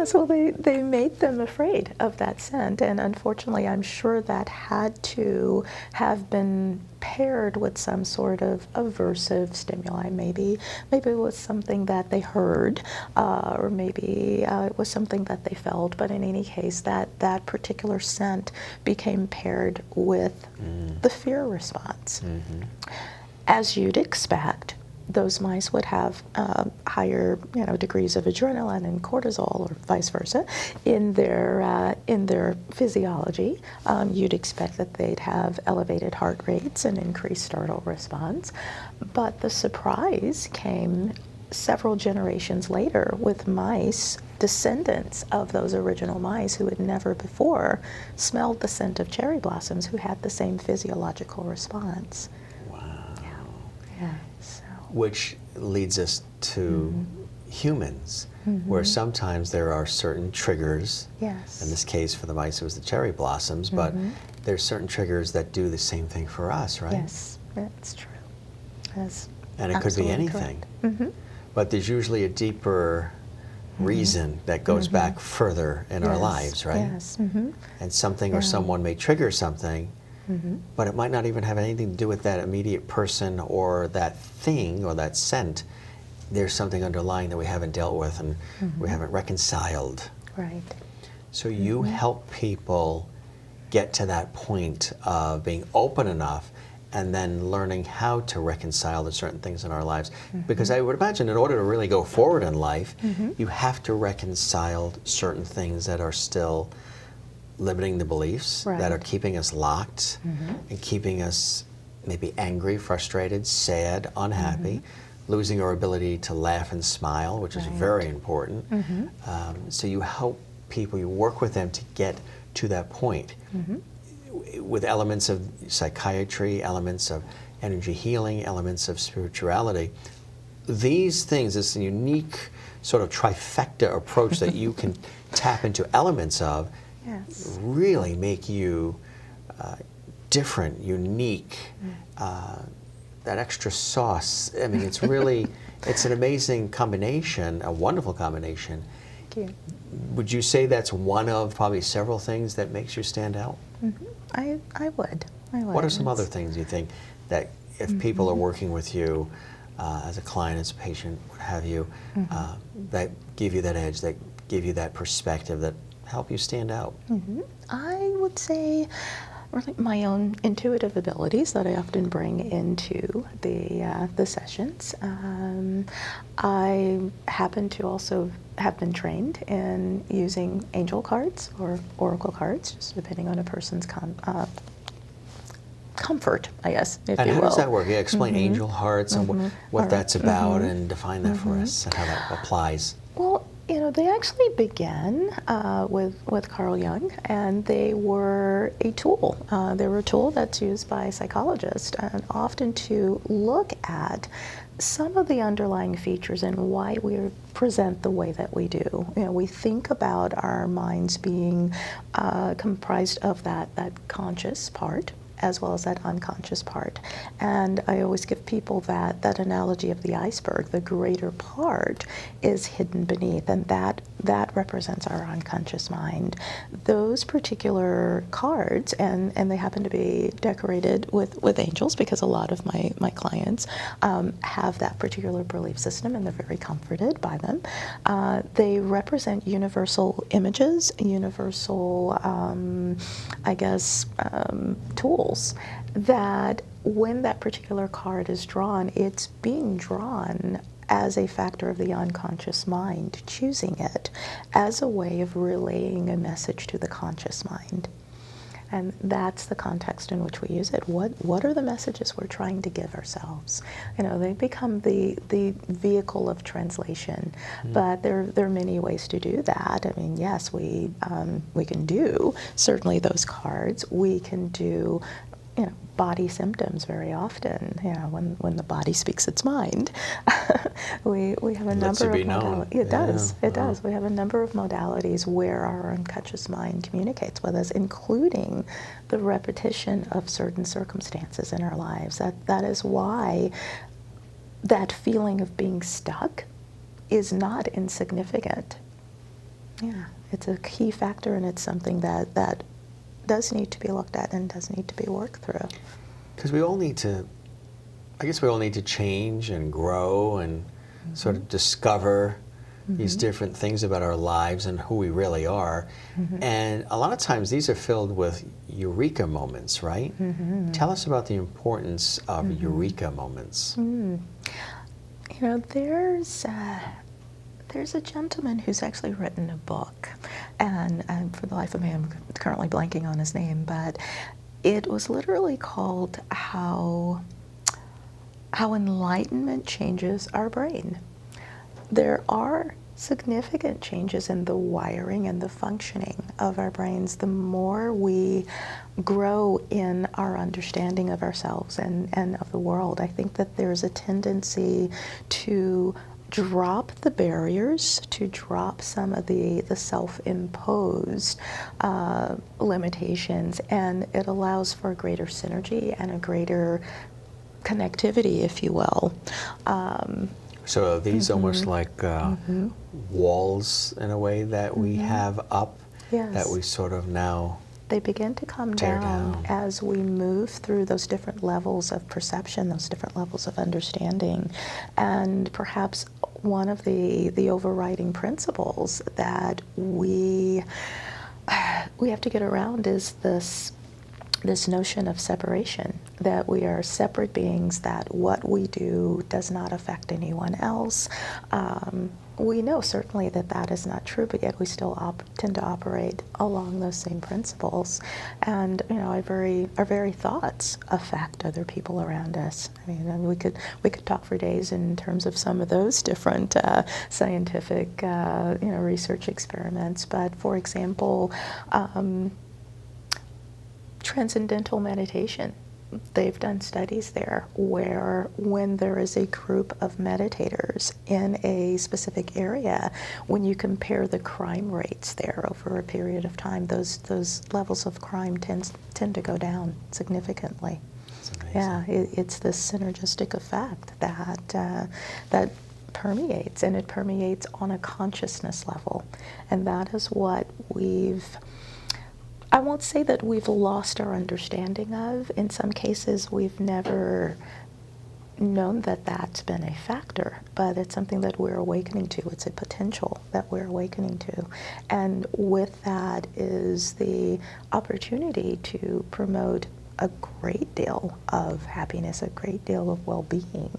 So they made them afraid of that scent, and unfortunately, I'm sure that had to have been paired with some sort of aversive stimuli. Maybe it was something that they heard, or maybe it was something that they felt. But in any case, that particular scent became paired with the fear response. As you'd expect, those mice would have higher, degrees of adrenaline and cortisol, or vice versa, in their physiology. You'd expect that they'd have elevated heart rates and increased startle response. But the surprise came several generations later, with mice, descendants of those original mice who had never before smelled the scent of cherry blossoms, who had the same physiological response. Wow. Yeah. Which leads us to humans, where sometimes there are certain triggers. Yes. In this case, for the mice, it was the cherry blossoms, but there's certain triggers that do the same thing for us, right? Yes, that's true. That's And it could be absolutely anything. correct. But there's usually a deeper reason that goes back further in our Yes, lives, right? Yes. And something or someone may trigger something, but it might not even have anything to do with that immediate person or that thing or that scent. There's something underlying that we haven't dealt with and we haven't reconciled. Right. So you help people get to that point of being open enough and then learning how to reconcile the certain things in our lives. Because I would imagine in order to really go forward in life, you have to reconcile certain things that are still limiting the beliefs, that are Right. keeping us locked and keeping us maybe angry, frustrated, sad, unhappy, losing our ability to laugh and smile, which is Right. very important. So you help people, you work with them to get to that point with elements of psychiatry, elements of energy healing, elements of spirituality. These things, this unique sort of trifecta approach that you can tap into elements of, Yes. really make you different, unique, that extra sauce. I mean, it's really, it's an amazing combination, a wonderful combination. Thank you. Would you say that's one of probably several things that makes you stand out? I would. What are some other It's- things you think that if people are working with you as a client, as a patient, what have you, that give you that edge, that give you that perspective, that help you stand out? I would say really my own intuitive abilities that I often bring into the sessions. I happen to also have been trained in using angel cards or oracle cards, just depending on a person's comfort, I guess, if And you how will. does that work? Yeah, explain angel hearts and what Alright. that's about, and define that for us and how that applies. Well, They actually began with Carl Jung, and they were a tool. They were a tool that's used by psychologists, and often to look at some of the underlying features and why we present the way that we do. We think about our minds being comprised of that conscious part, as well as that unconscious part. And I always give people that analogy of the iceberg. The greater part is hidden beneath, and that represents our unconscious mind. Those particular cards, and they happen to be decorated with angels, because a lot of my clients have that particular belief system, and they're very comforted by them. They represent universal images, universal, tools that when that particular card is drawn, it's being drawn as a factor of the unconscious mind, choosing it as a way of relaying a message to the conscious mind. And that's the context in which we use it. What are the messages we're trying to give ourselves? They become the vehicle of translation, but there are many ways to do that. I mean, yes, we can do certainly those cards. We can do body symptoms very often. When the body speaks its mind, we have a number of modalities. It does. It does. We have a number of modalities where our unconscious mind communicates with us, including the repetition of certain circumstances in our lives. That is why that feeling of being stuck is not insignificant. Yeah, it's a key factor, and it's something that does need to be looked at and does need to be worked through. Because we all need to change and grow and sort of discover these different things about our lives and who we really are. And a lot of times these are filled with eureka moments, right? Tell us about the importance of eureka moments. There's a gentleman who's actually written a book, and for the life of me, I'm currently blanking on his name, but it was literally called How Enlightenment Changes Our Brain. There are significant changes in the wiring and the functioning of our brains the more we grow in our understanding of ourselves and of the world. I think that there's a tendency to drop the barriers, to drop some of the self-imposed limitations, and it allows for a greater synergy and a greater connectivity, if you will. So are these almost like walls in a way that we have up, that we sort of now they begin to come down as we move through those different levels of perception, those different levels of understanding. And perhaps one of the overriding principles that we have to get around is this notion of separation, that we are separate beings, that what we do does not affect anyone else. We know certainly that is not true, but yet we still tend to operate along those same principles. And our very thoughts affect other people around us. I mean, we could talk for days in terms of some of those different scientific research experiments. But for example, transcendental meditation. They've done studies there where when there is a group of meditators in a specific area, when you compare the crime rates there over a period of time, those levels of crime tend to go down significantly. That's amazing. Yeah, it's this synergistic effect that permeates, and it permeates on a consciousness level. And that is what I won't say that we've lost our understanding of. In some cases, we've never known that that's been a factor, but it's something that we're awakening to. It's a potential that we're awakening to. And with that is the opportunity to promote a great deal of happiness, a great deal of well-being,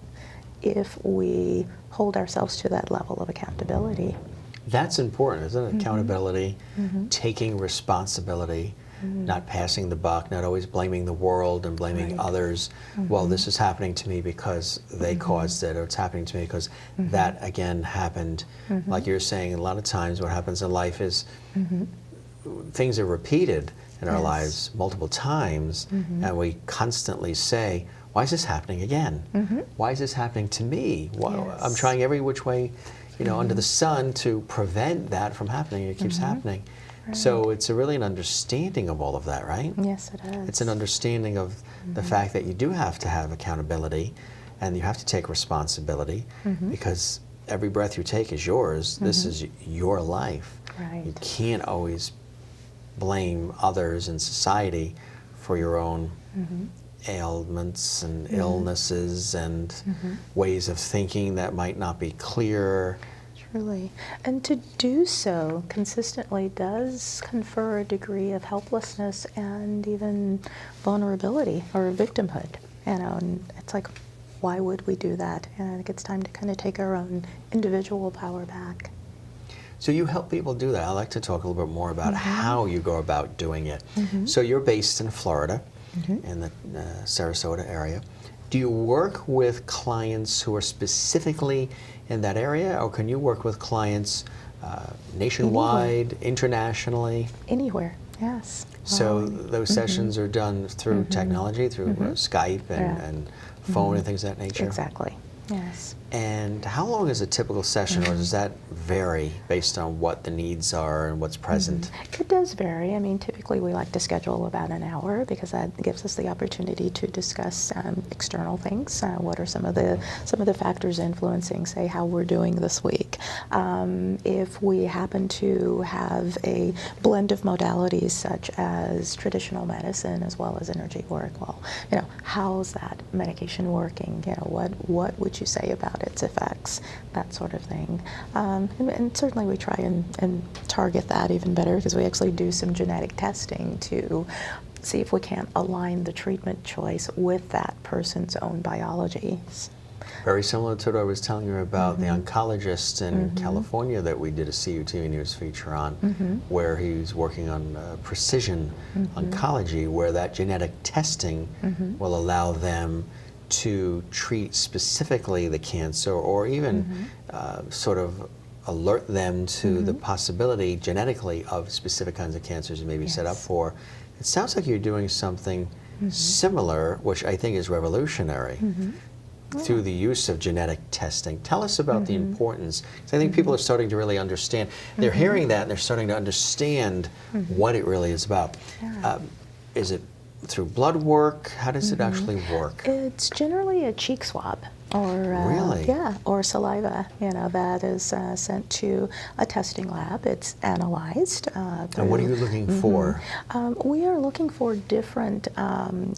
if we hold ourselves to that level of accountability. That's important, isn't it? Accountability, taking responsibility. not passing the buck, not always blaming the world and blaming others. Well, this is happening to me because they caused it, or it's happening to me because that again happened. Like you're saying, a lot of times what happens in life is things are repeated in our lives multiple times, and we constantly say, why is this happening again? Why is this happening to me? I'm trying every which way, under the sun to prevent that from happening. It keeps happening. Right. So it's really an understanding of all of that, right? Yes, it is. It's an understanding of the fact that you do have to have accountability, and you have to take responsibility, because every breath you take is yours. This is your life. Right. You can't always blame others in society for your own ailments and illnesses and ways of thinking that might not be clear. Truly. And to do so consistently does confer a degree of helplessness and even vulnerability or victimhood. And it's like, why would we do that? And I think it's time to kind of take our own individual power back. So you help people do that. I'd like to talk a little bit more about how you go about doing it. So you're based in Florida, in the Sarasota area. Do you work with clients who are specifically in that area, or can you work with clients nationwide, internationally? Anywhere, yes. So those sessions are done through technology, through Skype and phone and things of that nature? Exactly, yes. And how long is a typical session, or does that vary based on what the needs are and what's present? It does vary. I mean, typically we like to schedule about an hour because that gives us the opportunity to discuss external things. What are some of the factors influencing, say, how we're doing this week? If we happen to have a blend of modalities such as traditional medicine as well as energy work, well, how's that medication working? What would you say about its effects, that sort of thing. And certainly we try and target that even better, because we actually do some genetic testing to see if we can't align the treatment choice with that person's own biology. Very similar to what I was telling you about the oncologist in California that we did a CUTV News feature on, where he's working on precision oncology, where that genetic testing will allow them to treat specifically the cancer, or even sort of alert them to the possibility genetically of specific kinds of cancers you may be set up for. It sounds like you're doing something similar, which I think is revolutionary, through the use of genetic testing. Tell us about the importance, because I think people are starting to really understand. They're hearing that and they're starting to understand what it really is about. Is it through blood work? How does it actually work? It's generally a cheek swab, or really? Or saliva. That is sent to a testing lab. It's analyzed. And what are you looking for? We are looking for different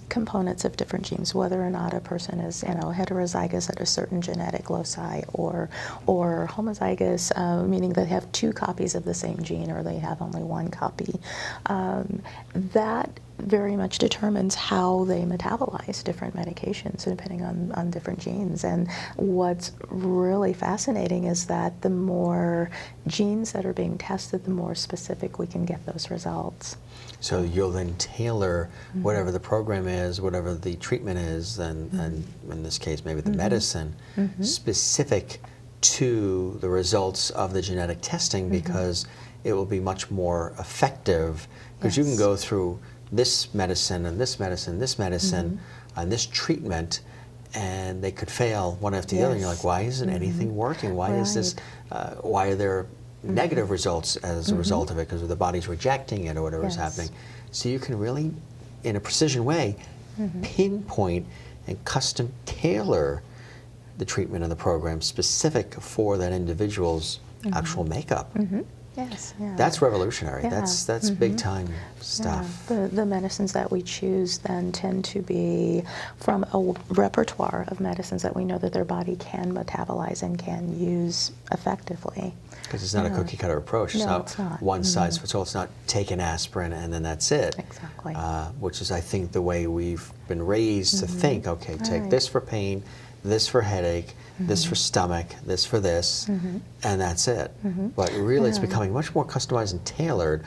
components of different genes, whether or not a person is heterozygous at a certain genetic loci, or homozygous, meaning they have two copies of the same gene, or they have only one copy. That very much determines how they metabolize different medications depending on different genes. And what's really fascinating is that the more genes that are being tested, the more specific we can get those results. So you'll then tailor whatever the program is, whatever the treatment is, and in this case maybe the medicine, specific to the results of the genetic testing, because it will be much more effective, because you can go through this medicine and this medicine, this medicine, and this treatment, and they could fail one after the other. And you're like, why isn't anything working? Why is this? Why are there negative results as a result of it? Because the body's rejecting it, or whatever is happening. So you can really, in a precision way, pinpoint and custom tailor the treatment and the program specific for that individual's actual makeup. Yes, That's revolutionary. That's big time stuff. The medicines that we choose then tend to be from a repertoire of medicines that we know that their body can metabolize and can use effectively. Because it's not a cookie cutter approach. It's not one size fits all. It's not take an aspirin and then that's it. Exactly. Which is, I think, the way we've been raised to think. Okay, take this for pain, this for headache, this for stomach, this for this, and that's it. But really it's becoming much more customized and tailored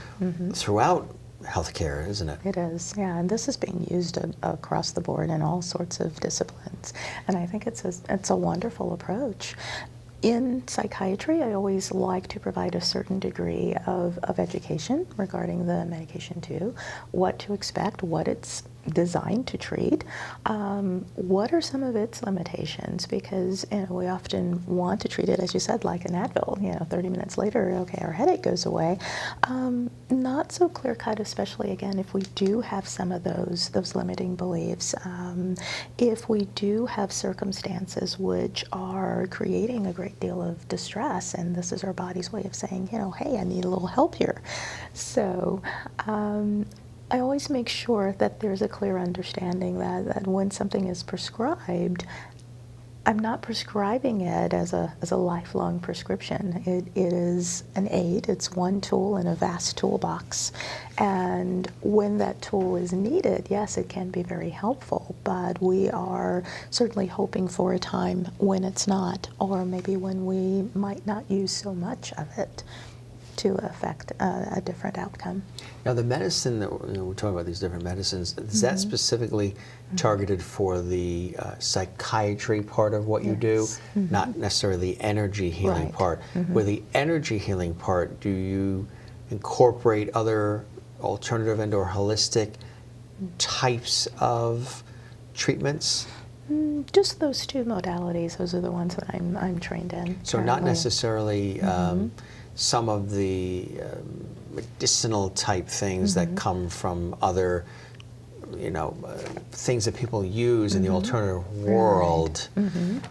throughout healthcare, isn't it? It is, yeah, and this is being used across the board in all sorts of disciplines, and I think it's a wonderful approach. In psychiatry, I always like to provide a certain degree of education regarding the medication too, what to expect, what it's designed to treat, what are some of its limitations, because we often want to treat it, as you said, like an Advil, 30 minutes later, okay, our headache goes away. Not so clear-cut, especially, again, if we do have some of those limiting beliefs, if we do have circumstances which are creating a great deal of distress, and this is our body's way of saying, hey, I need a little help here. So I always make sure that there's a clear understanding that when something is prescribed, I'm not prescribing it as a lifelong prescription. It is an aid. It's one tool in a vast toolbox. And when that tool is needed, yes, it can be very helpful, but we are certainly hoping for a time when it's not, or maybe when we might not use so much of it to affect a different outcome. Now, the medicine that we're talking about, these different medicines, is that specifically targeted for the psychiatry part of what you do, not necessarily the energy healing part? With the energy healing part, do you incorporate other alternative and/or holistic types of treatments? Just those two modalities. Those are the ones that I'm trained in. So not necessarily some of the medicinal type things that come from other, things that people use in the alternative world,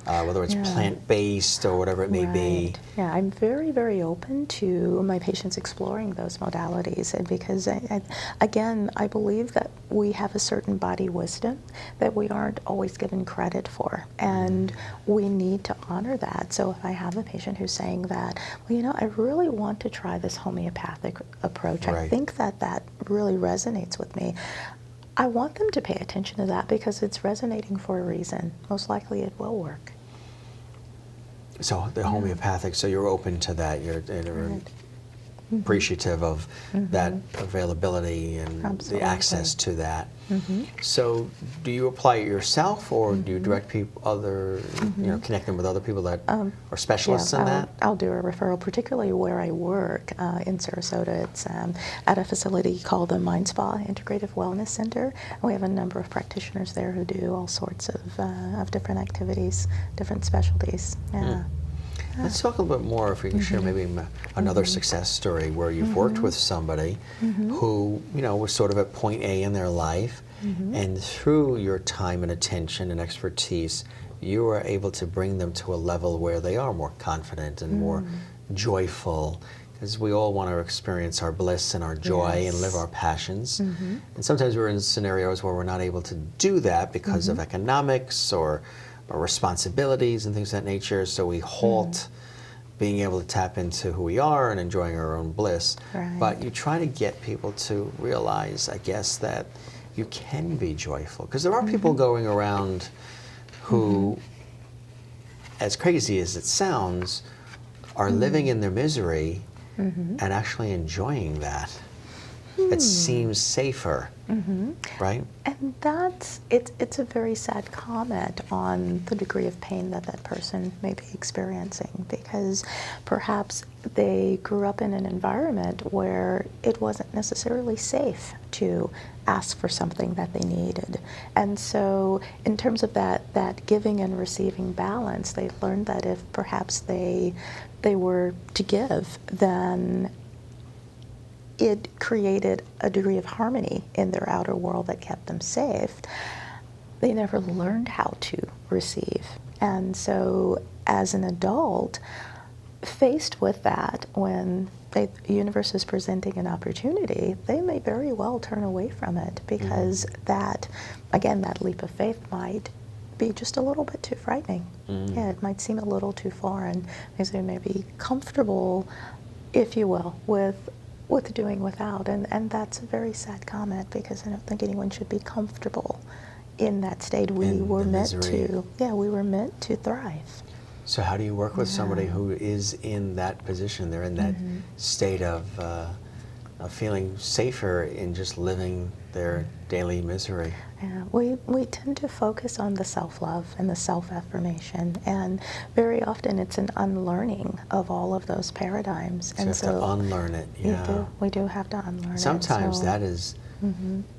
whether it's plant-based or whatever it may be. Yeah, I'm very, very open to my patients exploring those modalities, and because, I believe that we have a certain body wisdom that we aren't always given credit for, and we need to honor that. So if I have a patient who's saying that, I really want to try this homeopathic approach, I think that really resonates with me, I want them to pay attention to that because it's resonating for a reason. Most likely it will work. So the homeopathic, so you're open to that, you're appreciative of that availability and the access to that. So do you apply it yourself, or do you direct people, connect them with other people that are specialists in that? I'll do a referral, particularly where I work in Sarasota. It's at a facility called the Mind Spa Integrative Wellness Center. We have a number of practitioners there who do all sorts of different activities, different specialties. Let's talk a little bit more, if we can share maybe another success story where you've worked with somebody who, was sort of at point A in their life, and through your time and attention and expertise, you were able to bring them to a level where they are more confident and more joyful, because we all want to experience our bliss and our joy and live our passions. And sometimes we're in scenarios where we're not able to do that because of economics or responsibilities and things of that nature, so we halt being able to tap into who we are and enjoying our own bliss. But you try to get people to realize, I guess, that you can be joyful, because there are people going around who, as crazy as it sounds, are living in their misery and actually enjoying that. It seems safer, right? And it's a very sad comment on the degree of pain that person may be experiencing, because perhaps they grew up in an environment where it wasn't necessarily safe to ask for something that they needed. And so in terms of that giving and receiving balance, they learned that if perhaps they were to give, then it created a degree of harmony in their outer world that kept them safe. They never learned how to receive. And so as an adult, faced with that, when the universe is presenting an opportunity, they may very well turn away from it, because that leap of faith might be just a little bit too frightening. Yeah, it might seem a little too foreign, because they may be comfortable, if you will, with doing without, and that's a very sad comment, because I don't think anyone should be comfortable in that state. We were meant to thrive. So how do you work with somebody who is in that position? They're in that state of of feeling safer in just living their daily misery. Yeah, we tend to focus on the self-love and the self-affirmation, and very often it's an unlearning of all of those paradigms. So you have to unlearn it, yeah. We do have to unlearn it. Sometimes that is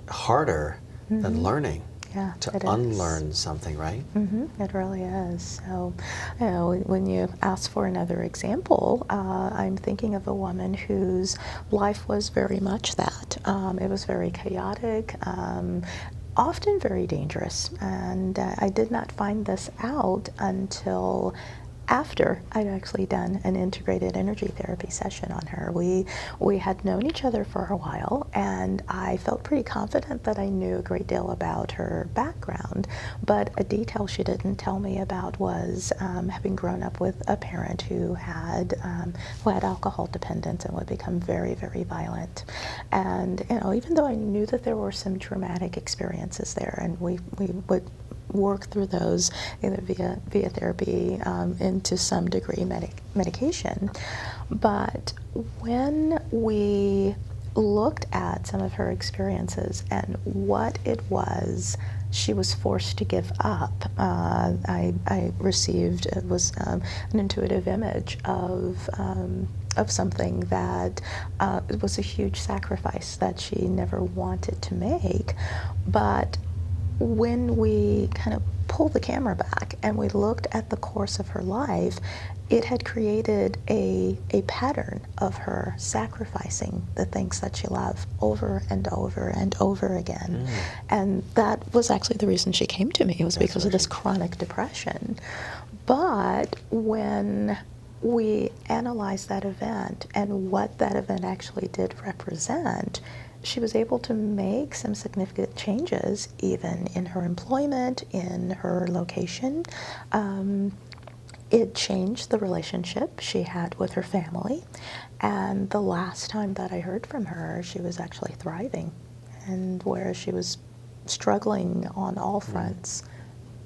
harder than learning. Yeah, to unlearn something, right? It really is. So, when you ask for another example, I'm thinking of a woman whose life was very much that. It was very chaotic, often very dangerous. And I did not find this out until after I'd actually done an integrated energy therapy session on her. We had known each other for a while, and I felt pretty confident that I knew a great deal about her background, but a detail she didn't tell me about was having grown up with a parent who had alcohol dependence and would become very, very violent. And even though I knew that there were some traumatic experiences there, and we would work through those either via therapy and to some degree medication. But when we looked at some of her experiences and what it was she was forced to give up, I received, it was an intuitive image of something that it was a huge sacrifice that she never wanted to make. But when we kind of pulled the camera back and we looked at the course of her life, it had created a pattern of her sacrificing the things that she loved over and over and over again. And that was actually the reason she came to me. It was because of this chronic depression. But when we analyzed that event and what that event actually did represent, she was able to make some significant changes even in her employment, in her location. It changed the relationship she had with her family. And the last time that I heard from her, she was actually thriving, and where she was struggling on all fronts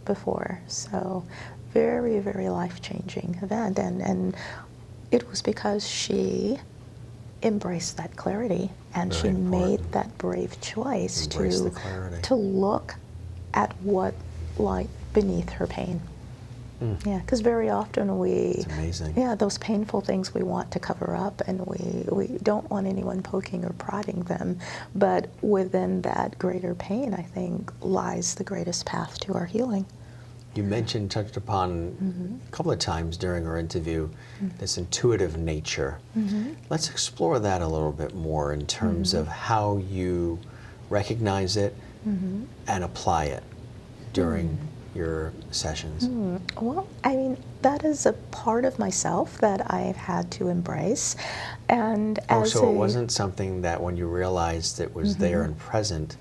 before. So very, very life-changing event. And it was because she embraced that clarity, and she made that brave choice to look at what lied beneath her pain. Yeah, because very often it's amazing. Yeah, those painful things we want to cover up, and we don't want anyone poking or prodding them. But within that greater pain, I think, lies the greatest path to our healing. You touched upon a couple of times during our interview, this intuitive nature. Let's explore that a little bit more in terms of how you recognize it and apply it during your sessions. Well, I mean, that is a part of myself that I've had to embrace. And so it wasn't something that when you realized it was there and present,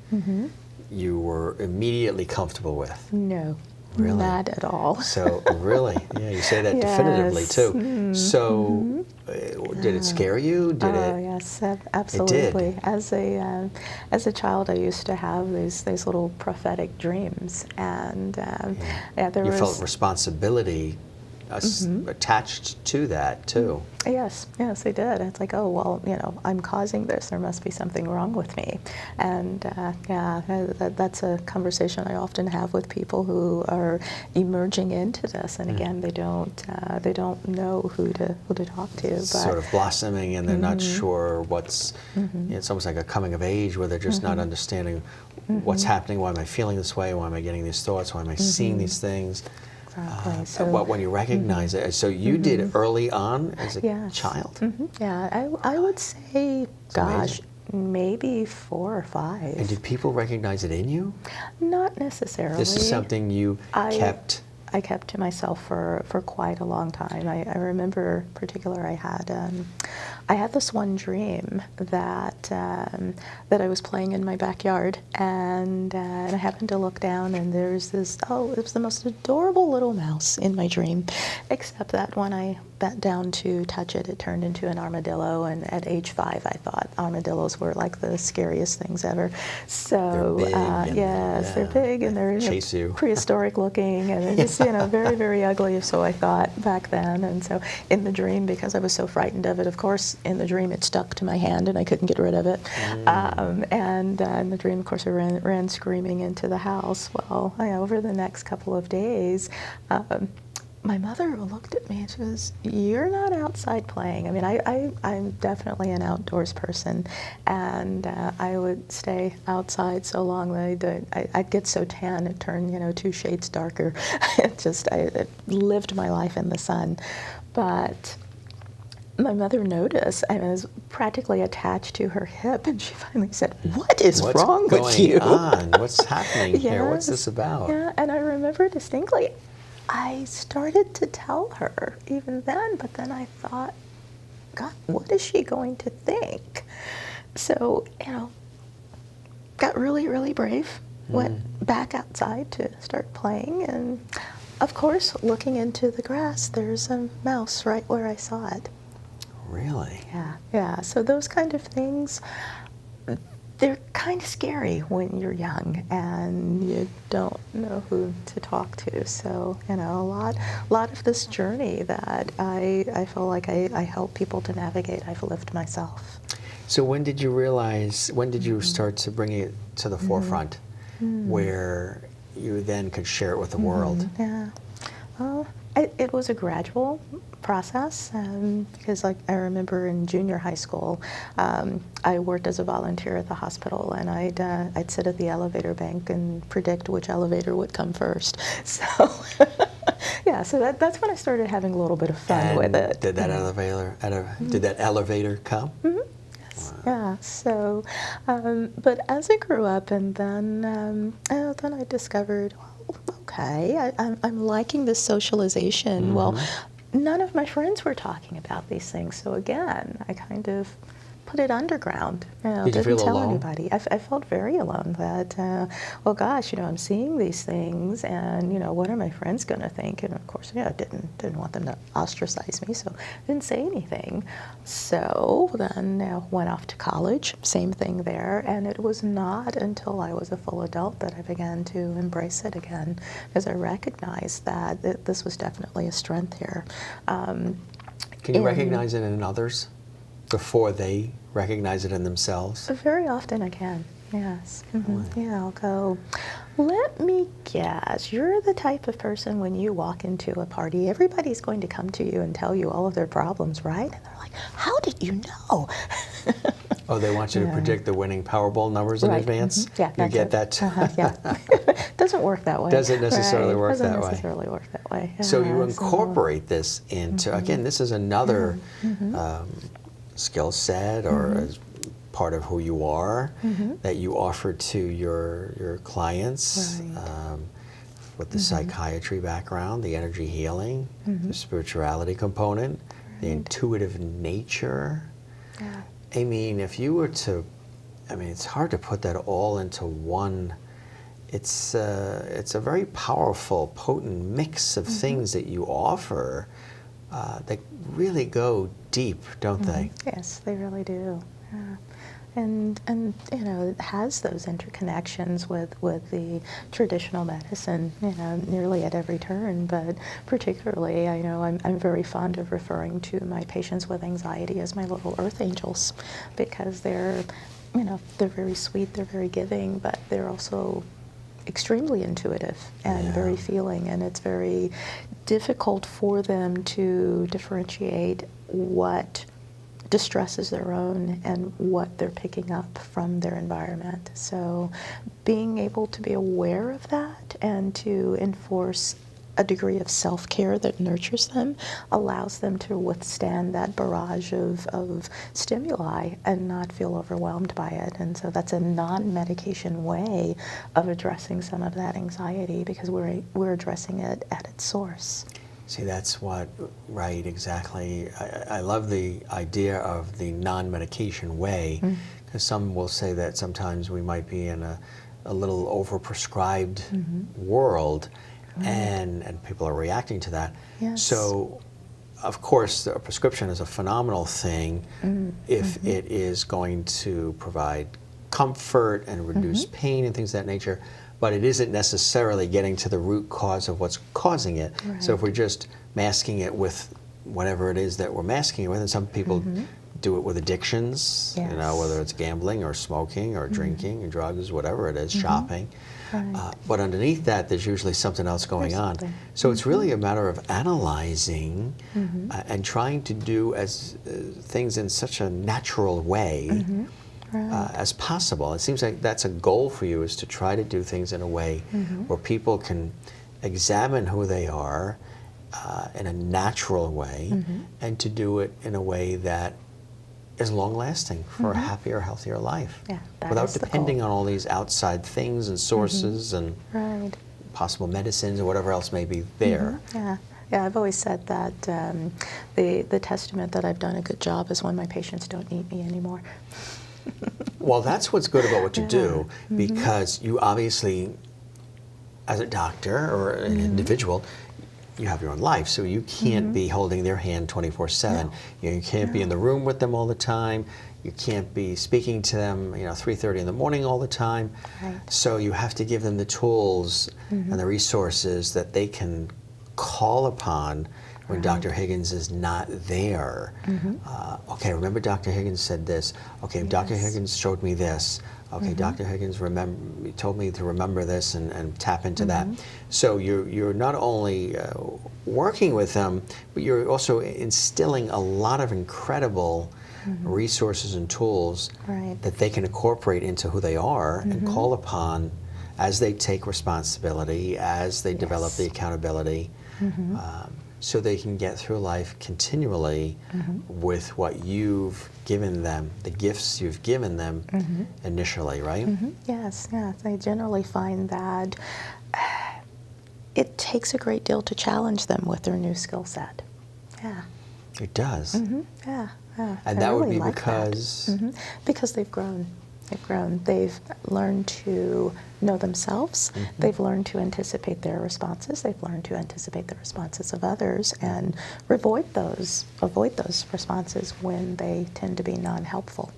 you were immediately comfortable with? No. Really? Not at all. So, really? Yeah, you say that definitively, too. So, did it scare you? Yes, absolutely. It did. As a child, I used to have these little prophetic dreams, and you felt responsibility attached to that, too. Yes, I did. It's like, oh, well, I'm causing this. There must be something wrong with me. And that's a conversation I often have with people who are emerging into this. And again, they don't know who to talk to. But sort of blossoming, and they're not sure what's. It's almost like a coming of age, where they're just not understanding what's happening. Why am I feeling this way? Why am I getting these thoughts? Why am I seeing these things? Exactly. So, when you recognize it, so you did early on as a child? Yeah, I would say, gosh, maybe 4 or 5. And did people recognize it in you? Not necessarily. This is something you kept? I kept to myself for quite a long time. I remember in particular I had this one dream that I was playing in my backyard, and I happened to look down, and there's this, it was the most adorable little mouse in my dream, except that when I bent down to touch it, it turned into an armadillo, and at age 5 I thought armadillos were like the scariest things ever. So they're big, they're big, and they're chase you. Prehistoric looking, and they're just very, very ugly, so I thought back then. And so in the dream, because I was so frightened of it, of course in the dream it stuck to my hand and I couldn't get rid of it. And in the dream, of course, I ran screaming into the house. Well, over the next couple of days, my mother looked at me and she goes, "You're not outside playing." I mean, I'm definitely an outdoors person, and I would stay outside so long that I'd get so tan it turned 2 shades darker. I lived my life in the sun. But my mother noticed I was practically attached to her hip, and she finally said, "What is wrong with you? What's happening here? What's this about?" Yeah, and I remember distinctly, I started to tell her even then, but then I thought, God, what is she going to think? So, got really, really brave, went back outside to start playing, and of course, looking into the grass, there's a mouse right where I saw it. Really? Yeah. So those kind of things, they're kind of scary when you're young and you don't know who to talk to. So, a lot of this journey that I feel like I help people to navigate, I've lived myself. So when did you start to bring it to the forefront where you then could share it with the world? Yeah. Well, it was a gradual process because I remember in junior high school, I worked as a volunteer at the hospital, and I'd sit at the elevator bank and predict which elevator would come first. So yeah, so that's when I started having a little bit of fun with it. Did that elevator come? Mm-hmm. Yes. Wow. Yeah. So, but as I grew up, and then I discovered, okay, I'm liking this socialization. Well, none of my friends were talking about these things. So again, I kind of put it underground. Did you didn't feel tell alone? anybody. I felt very alone that, well, gosh, I'm seeing these things, and, what are my friends going to think? And of course, I didn't want them to ostracize me, so I didn't say anything. So then went off to college, same thing there, and it was not until I was a full adult that I began to embrace it again, because I recognized that this was definitely a strength here. Can you recognize it in others before they recognize it in themselves? Very often I can, yes. Yeah, I'll go, let me guess, you're the type of person when you walk into a party, everybody's going to come to you and tell you all of their problems, right? And they're like, how did you know? Oh, they want you to predict the winning Powerball numbers in advance? Yeah, you get that too? Yeah. Doesn't work that way. Doesn't necessarily work that way. Doesn't necessarily work that way. Yeah, so you incorporate this into, again, this is another skill set or as part of who you are that you offer to your clients with the psychiatry background, the energy healing, the spirituality component, the intuitive nature. Yeah. I mean, if you were to, it's hard to put that all into one. It's a very powerful, potent mix of things that you offer that really go deep, don't they? Yes, they really do. Yeah. And it has those interconnections with the traditional medicine, nearly at every turn. But particularly, I'm very fond of referring to my patients with anxiety as my little earth angels, because they're very sweet, they're very giving, but they're also extremely intuitive and very feeling, and it's very difficult for them to differentiate what distress is their own and what they're picking up from their environment. So being able to be aware of that and to enforce a degree of self-care that nurtures them allows them to withstand that barrage of stimuli and not feel overwhelmed by it. And so that's a non-medication way of addressing some of that anxiety, because we're addressing it at its source. See, that's what, right, exactly. I love the idea of the non-medication way, because some will say that sometimes we might be in a little overprescribed world, and people are reacting to that. Yes. So, of course, a prescription is a phenomenal thing if it is going to provide comfort and reduce pain and things of that nature. But it isn't necessarily getting to the root cause of what's causing it. Right. So if we're just masking it with whatever it is that we're masking it with, and some people do it with addictions, Yes. you know, whether it's gambling or smoking or drinking or drugs, whatever it is, shopping. Right. But underneath that, there's usually something else going There's on. something. So it's really a matter of analyzing and trying to do things in such a natural way as possible. It seems like that's a goal for you, is to try to do things in a way where people can examine who they are in a natural way, and to do it in a way that is long-lasting for a happier, healthier life, Yeah, that without is the depending goal. on all these outside things and sources and Right. possible medicines or whatever else may be there. Yeah. Yeah, I've always said that the testament that I've done a good job is when my patients don't need me anymore. Well, that's what's good about what you do, because you obviously, as a doctor or an individual, you have your own life, so you can't be holding their hand 24/7. You can't be in the room with them all the time. You can't be speaking to them, 3:30 in the morning all the time. Right. So you have to give them the tools and the resources that they can call upon when Dr. Higgins is not there. Okay, remember Dr. Higgins said this. Okay, Dr. Higgins showed me this. Okay, Dr. Higgins told me to remember this and tap into that. So you're not only working with them, but you're also instilling a lot of incredible resources and tools Right. that they can incorporate into who they are and call upon as they take responsibility, as they develop the accountability, so they can get through life continually with what you've given them, the gifts you've given them initially, right? Yes, yes. I generally find that it takes a great deal to challenge them with their new skill set. Yeah. It does. Yeah, yeah. And I that would really be like because... that. Because they've grown. They've grown. They've learned to know themselves. They've learned to anticipate their responses. They've learned to anticipate the responses of others and avoid those responses when they tend to be non-helpful.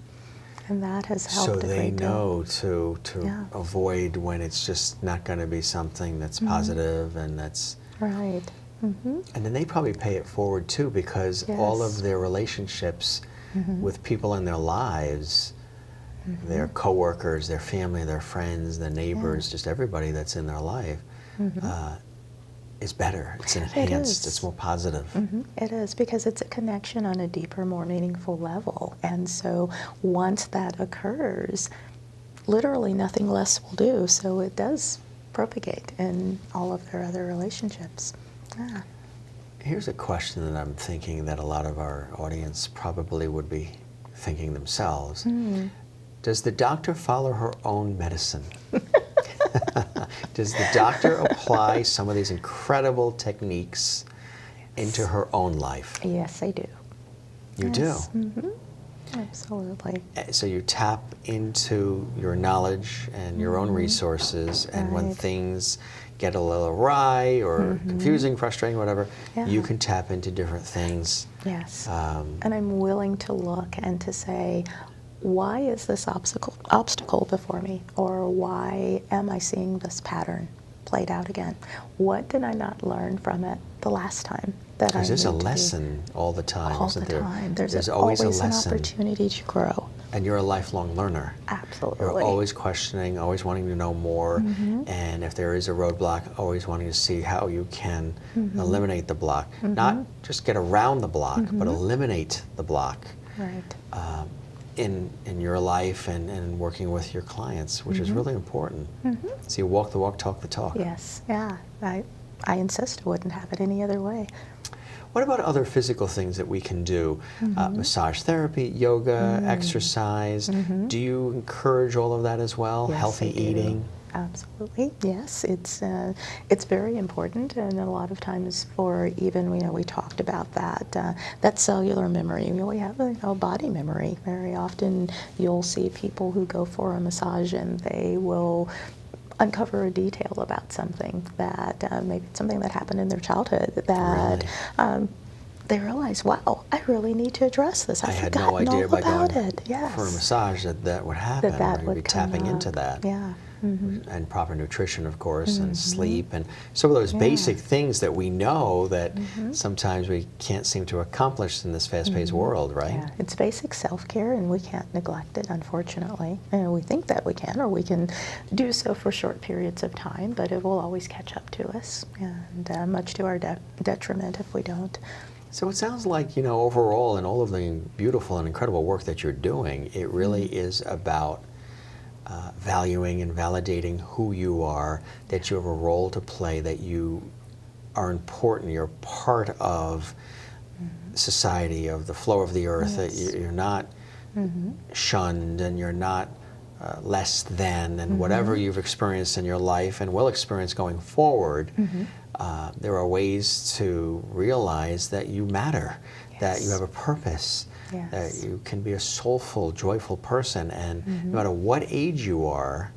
And that has helped So a they great deal. know to Yeah. avoid when it's just not going to be something that's positive and that's... Right. And then they probably pay it forward too, because all Yes. of their relationships with people in their lives, their coworkers, their family, their friends, their neighbors, just everybody that's in their life, is better. It's enhanced. is. It's more positive. It is, because it's a connection on a deeper, more meaningful level. And so once that occurs, literally nothing less will do. So it does propagate in all of their other relationships. Yeah. Here's a question that I'm thinking that a lot of our audience probably would be thinking themselves. Does the doctor follow her own medicine? Does the doctor apply some of these incredible techniques into her own life? Yes, I do. You Yes. do? Absolutely. So you tap into your knowledge and your own resources, and when Right. things get a little awry or confusing, frustrating, whatever, Yeah. you can tap into different things. Yes. And I'm willing to look and to say, why is this obstacle before me? Or why am I seeing this pattern played out again? What did I not learn from it the last time that I Because there's a need to do? lesson all the time, All isn't the there? time. There's always a an lesson. opportunity to grow. And you're a lifelong learner. Absolutely. You're always questioning, always wanting to know more, and if there is a roadblock, always wanting to see how you can eliminate the block. Not just get around the block, but eliminate the block Right. in your life and working with your clients, which is really important. So you walk the walk, talk the talk. Yes. Yeah. I insist I wouldn't have it any other way. What about other physical things that we can do? Massage therapy, yoga, exercise. Do you encourage all of that as well? Yes, Healthy I do. eating? Absolutely, yes. It's very important, and a lot of times for even, we talked about that cellular memory. We have a body memory. Very often you'll see people who go for a massage and they will uncover a detail about something that maybe it's something that happened in their childhood that they realize, wow, I really need to address this. I had forgotten no idea all by about going it. Yes. for a massage that would happen. that or you'd would be come tapping up. into that. Yeah. and proper nutrition, of course, and sleep, and some of those basic things that we know that sometimes we can't seem to accomplish in this fast-paced world, right? Yeah, it's basic self-care, and we can't neglect it, unfortunately. And we think that we can, or we can do so for short periods of time, but it will always catch up to us, and much to our detriment if we don't. So it sounds like, overall, in all of the beautiful and incredible work that you're doing, it really is about valuing and validating who you are, that you have a role to play, that you are important, you're part of society, of the flow of the earth, that you're not shunned, and you're not less than, and whatever you've experienced in your life and will experience going forward, there are ways to realize that you matter, that you have a purpose, that you can be a soulful, joyful person, and no matter what age you are,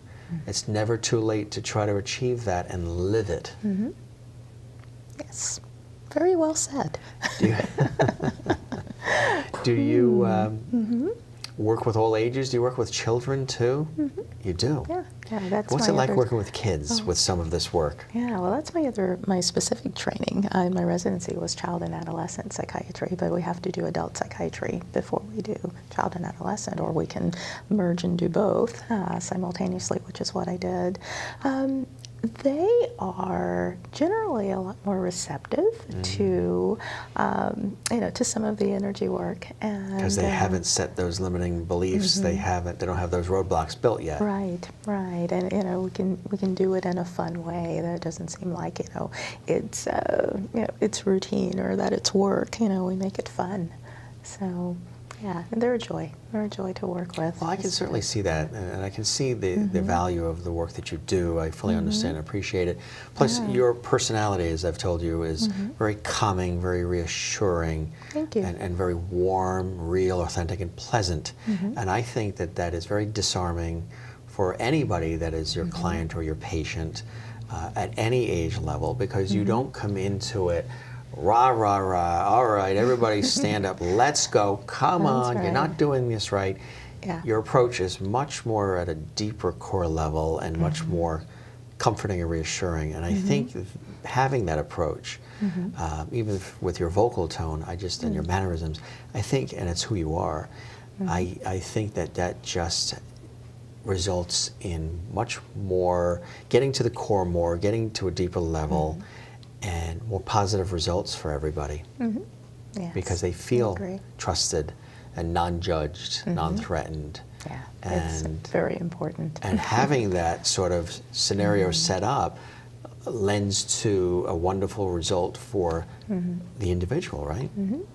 it's never too late to try to achieve that and live it. Yes, very well said. Do you work with all ages? Do you work with children too? You do? Yeah, that's What's it my like other, working with kids with some of this work? Yeah, well, that's my specific training. My residency was child and adolescent psychiatry, but we have to do adult psychiatry before we do child and adolescent, or we can merge and do both simultaneously, which is what I did. They are generally a lot more receptive to, to some of the energy work, and because they haven't set those limiting beliefs. They don't have those roadblocks built yet. Right, and we can do it in a fun way that doesn't seem like it's routine or that it's work. We make it fun, so. Yeah, and they're a joy. They're a joy to work with. Well, I can certainly see that, and I can see the value of the work that you do. I fully understand and appreciate it. Plus, your personality, as I've told you, is very calming, very reassuring. Thank you. And very warm, real, authentic, and pleasant. And I think that that is very disarming for anybody that is your client or your patient at any age level, because you don't come into it rah, rah, rah, all right, everybody stand up, let's go, come on, you're not doing this right. Your approach is much more at a deeper core level and much more comforting and reassuring. And I think having that approach, even with your vocal tone, and your mannerisms, I think, and it's who you are, I think that just results in much more, getting to the core more, getting to a deeper level, and more positive results for everybody, Yes, because they feel trusted and non-judged, non-threatened. Yeah, and it's very important. And having that sort of scenario set up lends to a wonderful result for the individual, right?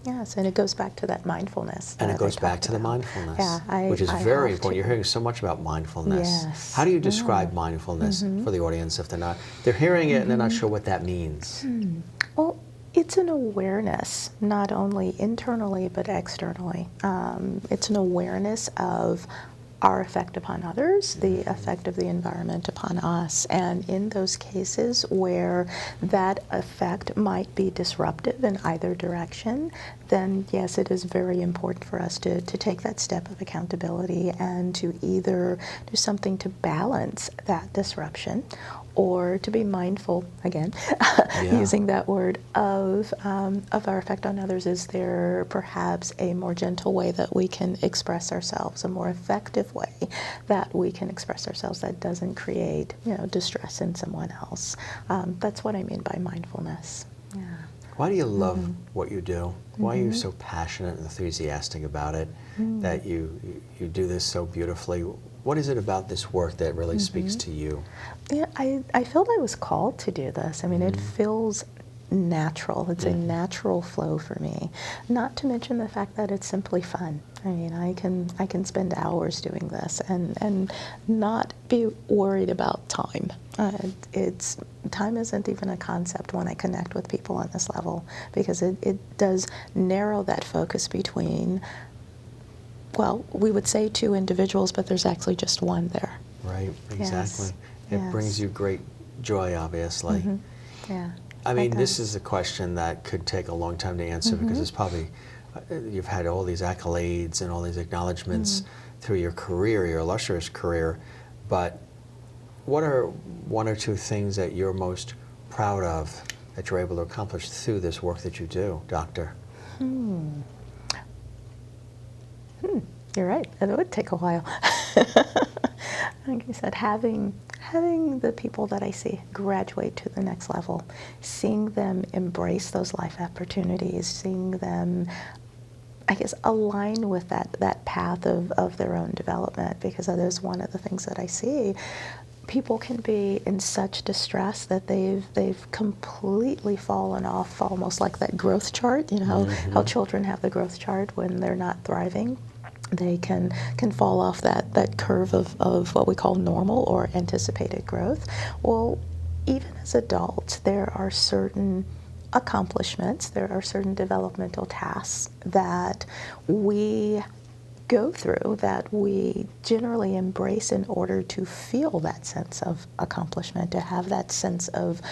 Yes, and it goes back to that mindfulness. And it goes back to the mindfulness, Yeah, which is very important. You're hearing so much about mindfulness. Yes. How do you describe mindfulness for the audience if they're hearing it and they're not sure what that means? Well, it's an awareness, not only internally but externally. It's an awareness of our effect upon others, the effect of the environment upon us. And in those cases where that effect might be disruptive in either direction, then yes, it is very important for us to take that step of accountability and to either do something to balance that disruption, or to be mindful, again, using that word, of our effect on others. Is there perhaps a more gentle way that we can express ourselves, a more effective way that we can express ourselves that doesn't create, distress in someone else? That's what I mean by mindfulness. Yeah. Why do you love what you do? Why are you so passionate and enthusiastic about it, that you do this so beautifully? What is it about this work that really speaks to you? Yeah, I felt I was called to do this. I mean, it feels natural. It's a natural flow for me. Not to mention the fact that it's simply fun. I mean, I can spend hours doing this and not be worried about time. Time isn't even a concept when I connect with people on this level, because it does narrow that focus between, well, we would say two individuals, but there's actually just one there. Right, exactly. Yes. It brings you great joy, obviously. Yeah. I mean, this is a question that could take a long time to answer, because it's probably, you've had all these accolades and all these acknowledgments through your career, your illustrious career, but what are one or two things that you're most proud of that you're able to accomplish through this work that you do, Doctor? You're right. It would take a while. Like you said, having the people that I see graduate to the next level, seeing them embrace those life opportunities, seeing them, I guess, align with that path of their own development, because that is one of the things that I see. People can be in such distress that they've completely fallen off, almost like that growth chart. You know, how children have the growth chart when they're not thriving. They can fall off that curve of what we call normal or anticipated growth. Well, even as adults, there are certain accomplishments, there are certain developmental tasks that we go through, that we generally embrace in order to feel that sense of accomplishment, to have that sense of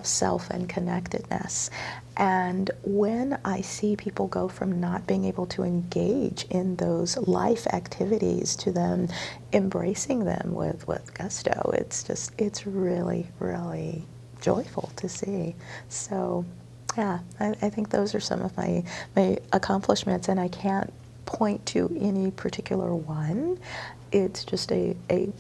self and connectedness. And when I see people go from not being able to engage in those life activities to them embracing them with gusto, it's really, really joyful to see. So yeah, I think those are some of my accomplishments, and I can't point to any particular one. It's just a kind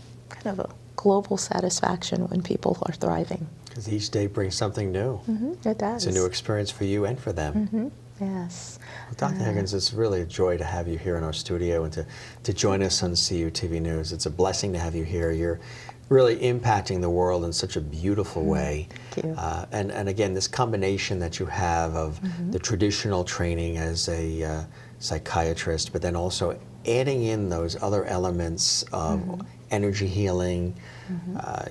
of a global satisfaction when people are thriving. Because each day brings something new. It does. It's a new experience for you and for them. Yes. Well, Dr. Higgins, it's really a joy to have you here in our studio and to join us on CUTV News. It's a blessing to have you here. You're really impacting the world in such a beautiful way. Thank you. And again, this combination that you have of the traditional training as a psychiatrist, but then also adding in those other elements of energy healing,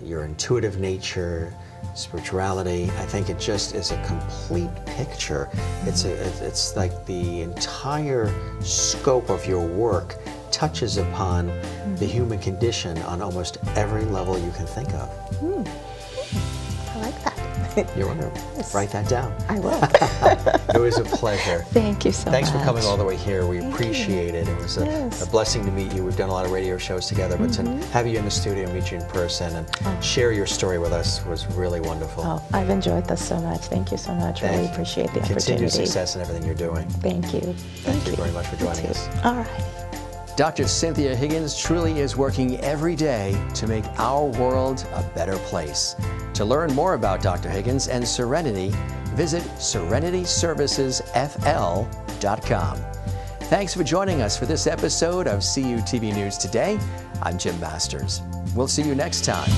your intuitive nature, spirituality. I think it just is a complete picture. It's like the entire scope of your work touches upon the human condition on almost every level you can think of. I like that. You're welcome. Yes. Write that down. I will. It was a pleasure. Thank you so much. Thanks for coming all the way here. We Thank appreciate it. It was a blessing to meet you. We've done a lot of radio shows together, but to have you in the studio, meet you in person, and share your story with us was really wonderful. Oh, I've enjoyed this so much. Thank you so much. Really appreciate the opportunity. Continued success in everything you're doing. Thank you. Thank you very much for joining us. All right. Dr. Cynthia Higgins truly is working every day to make our world a better place. To learn more about Dr. Higgins and Serenity, visit serenityservicesfl.com. Thanks for joining us for this episode of CUTV News Today. I'm Jim Masters. We'll see you next time.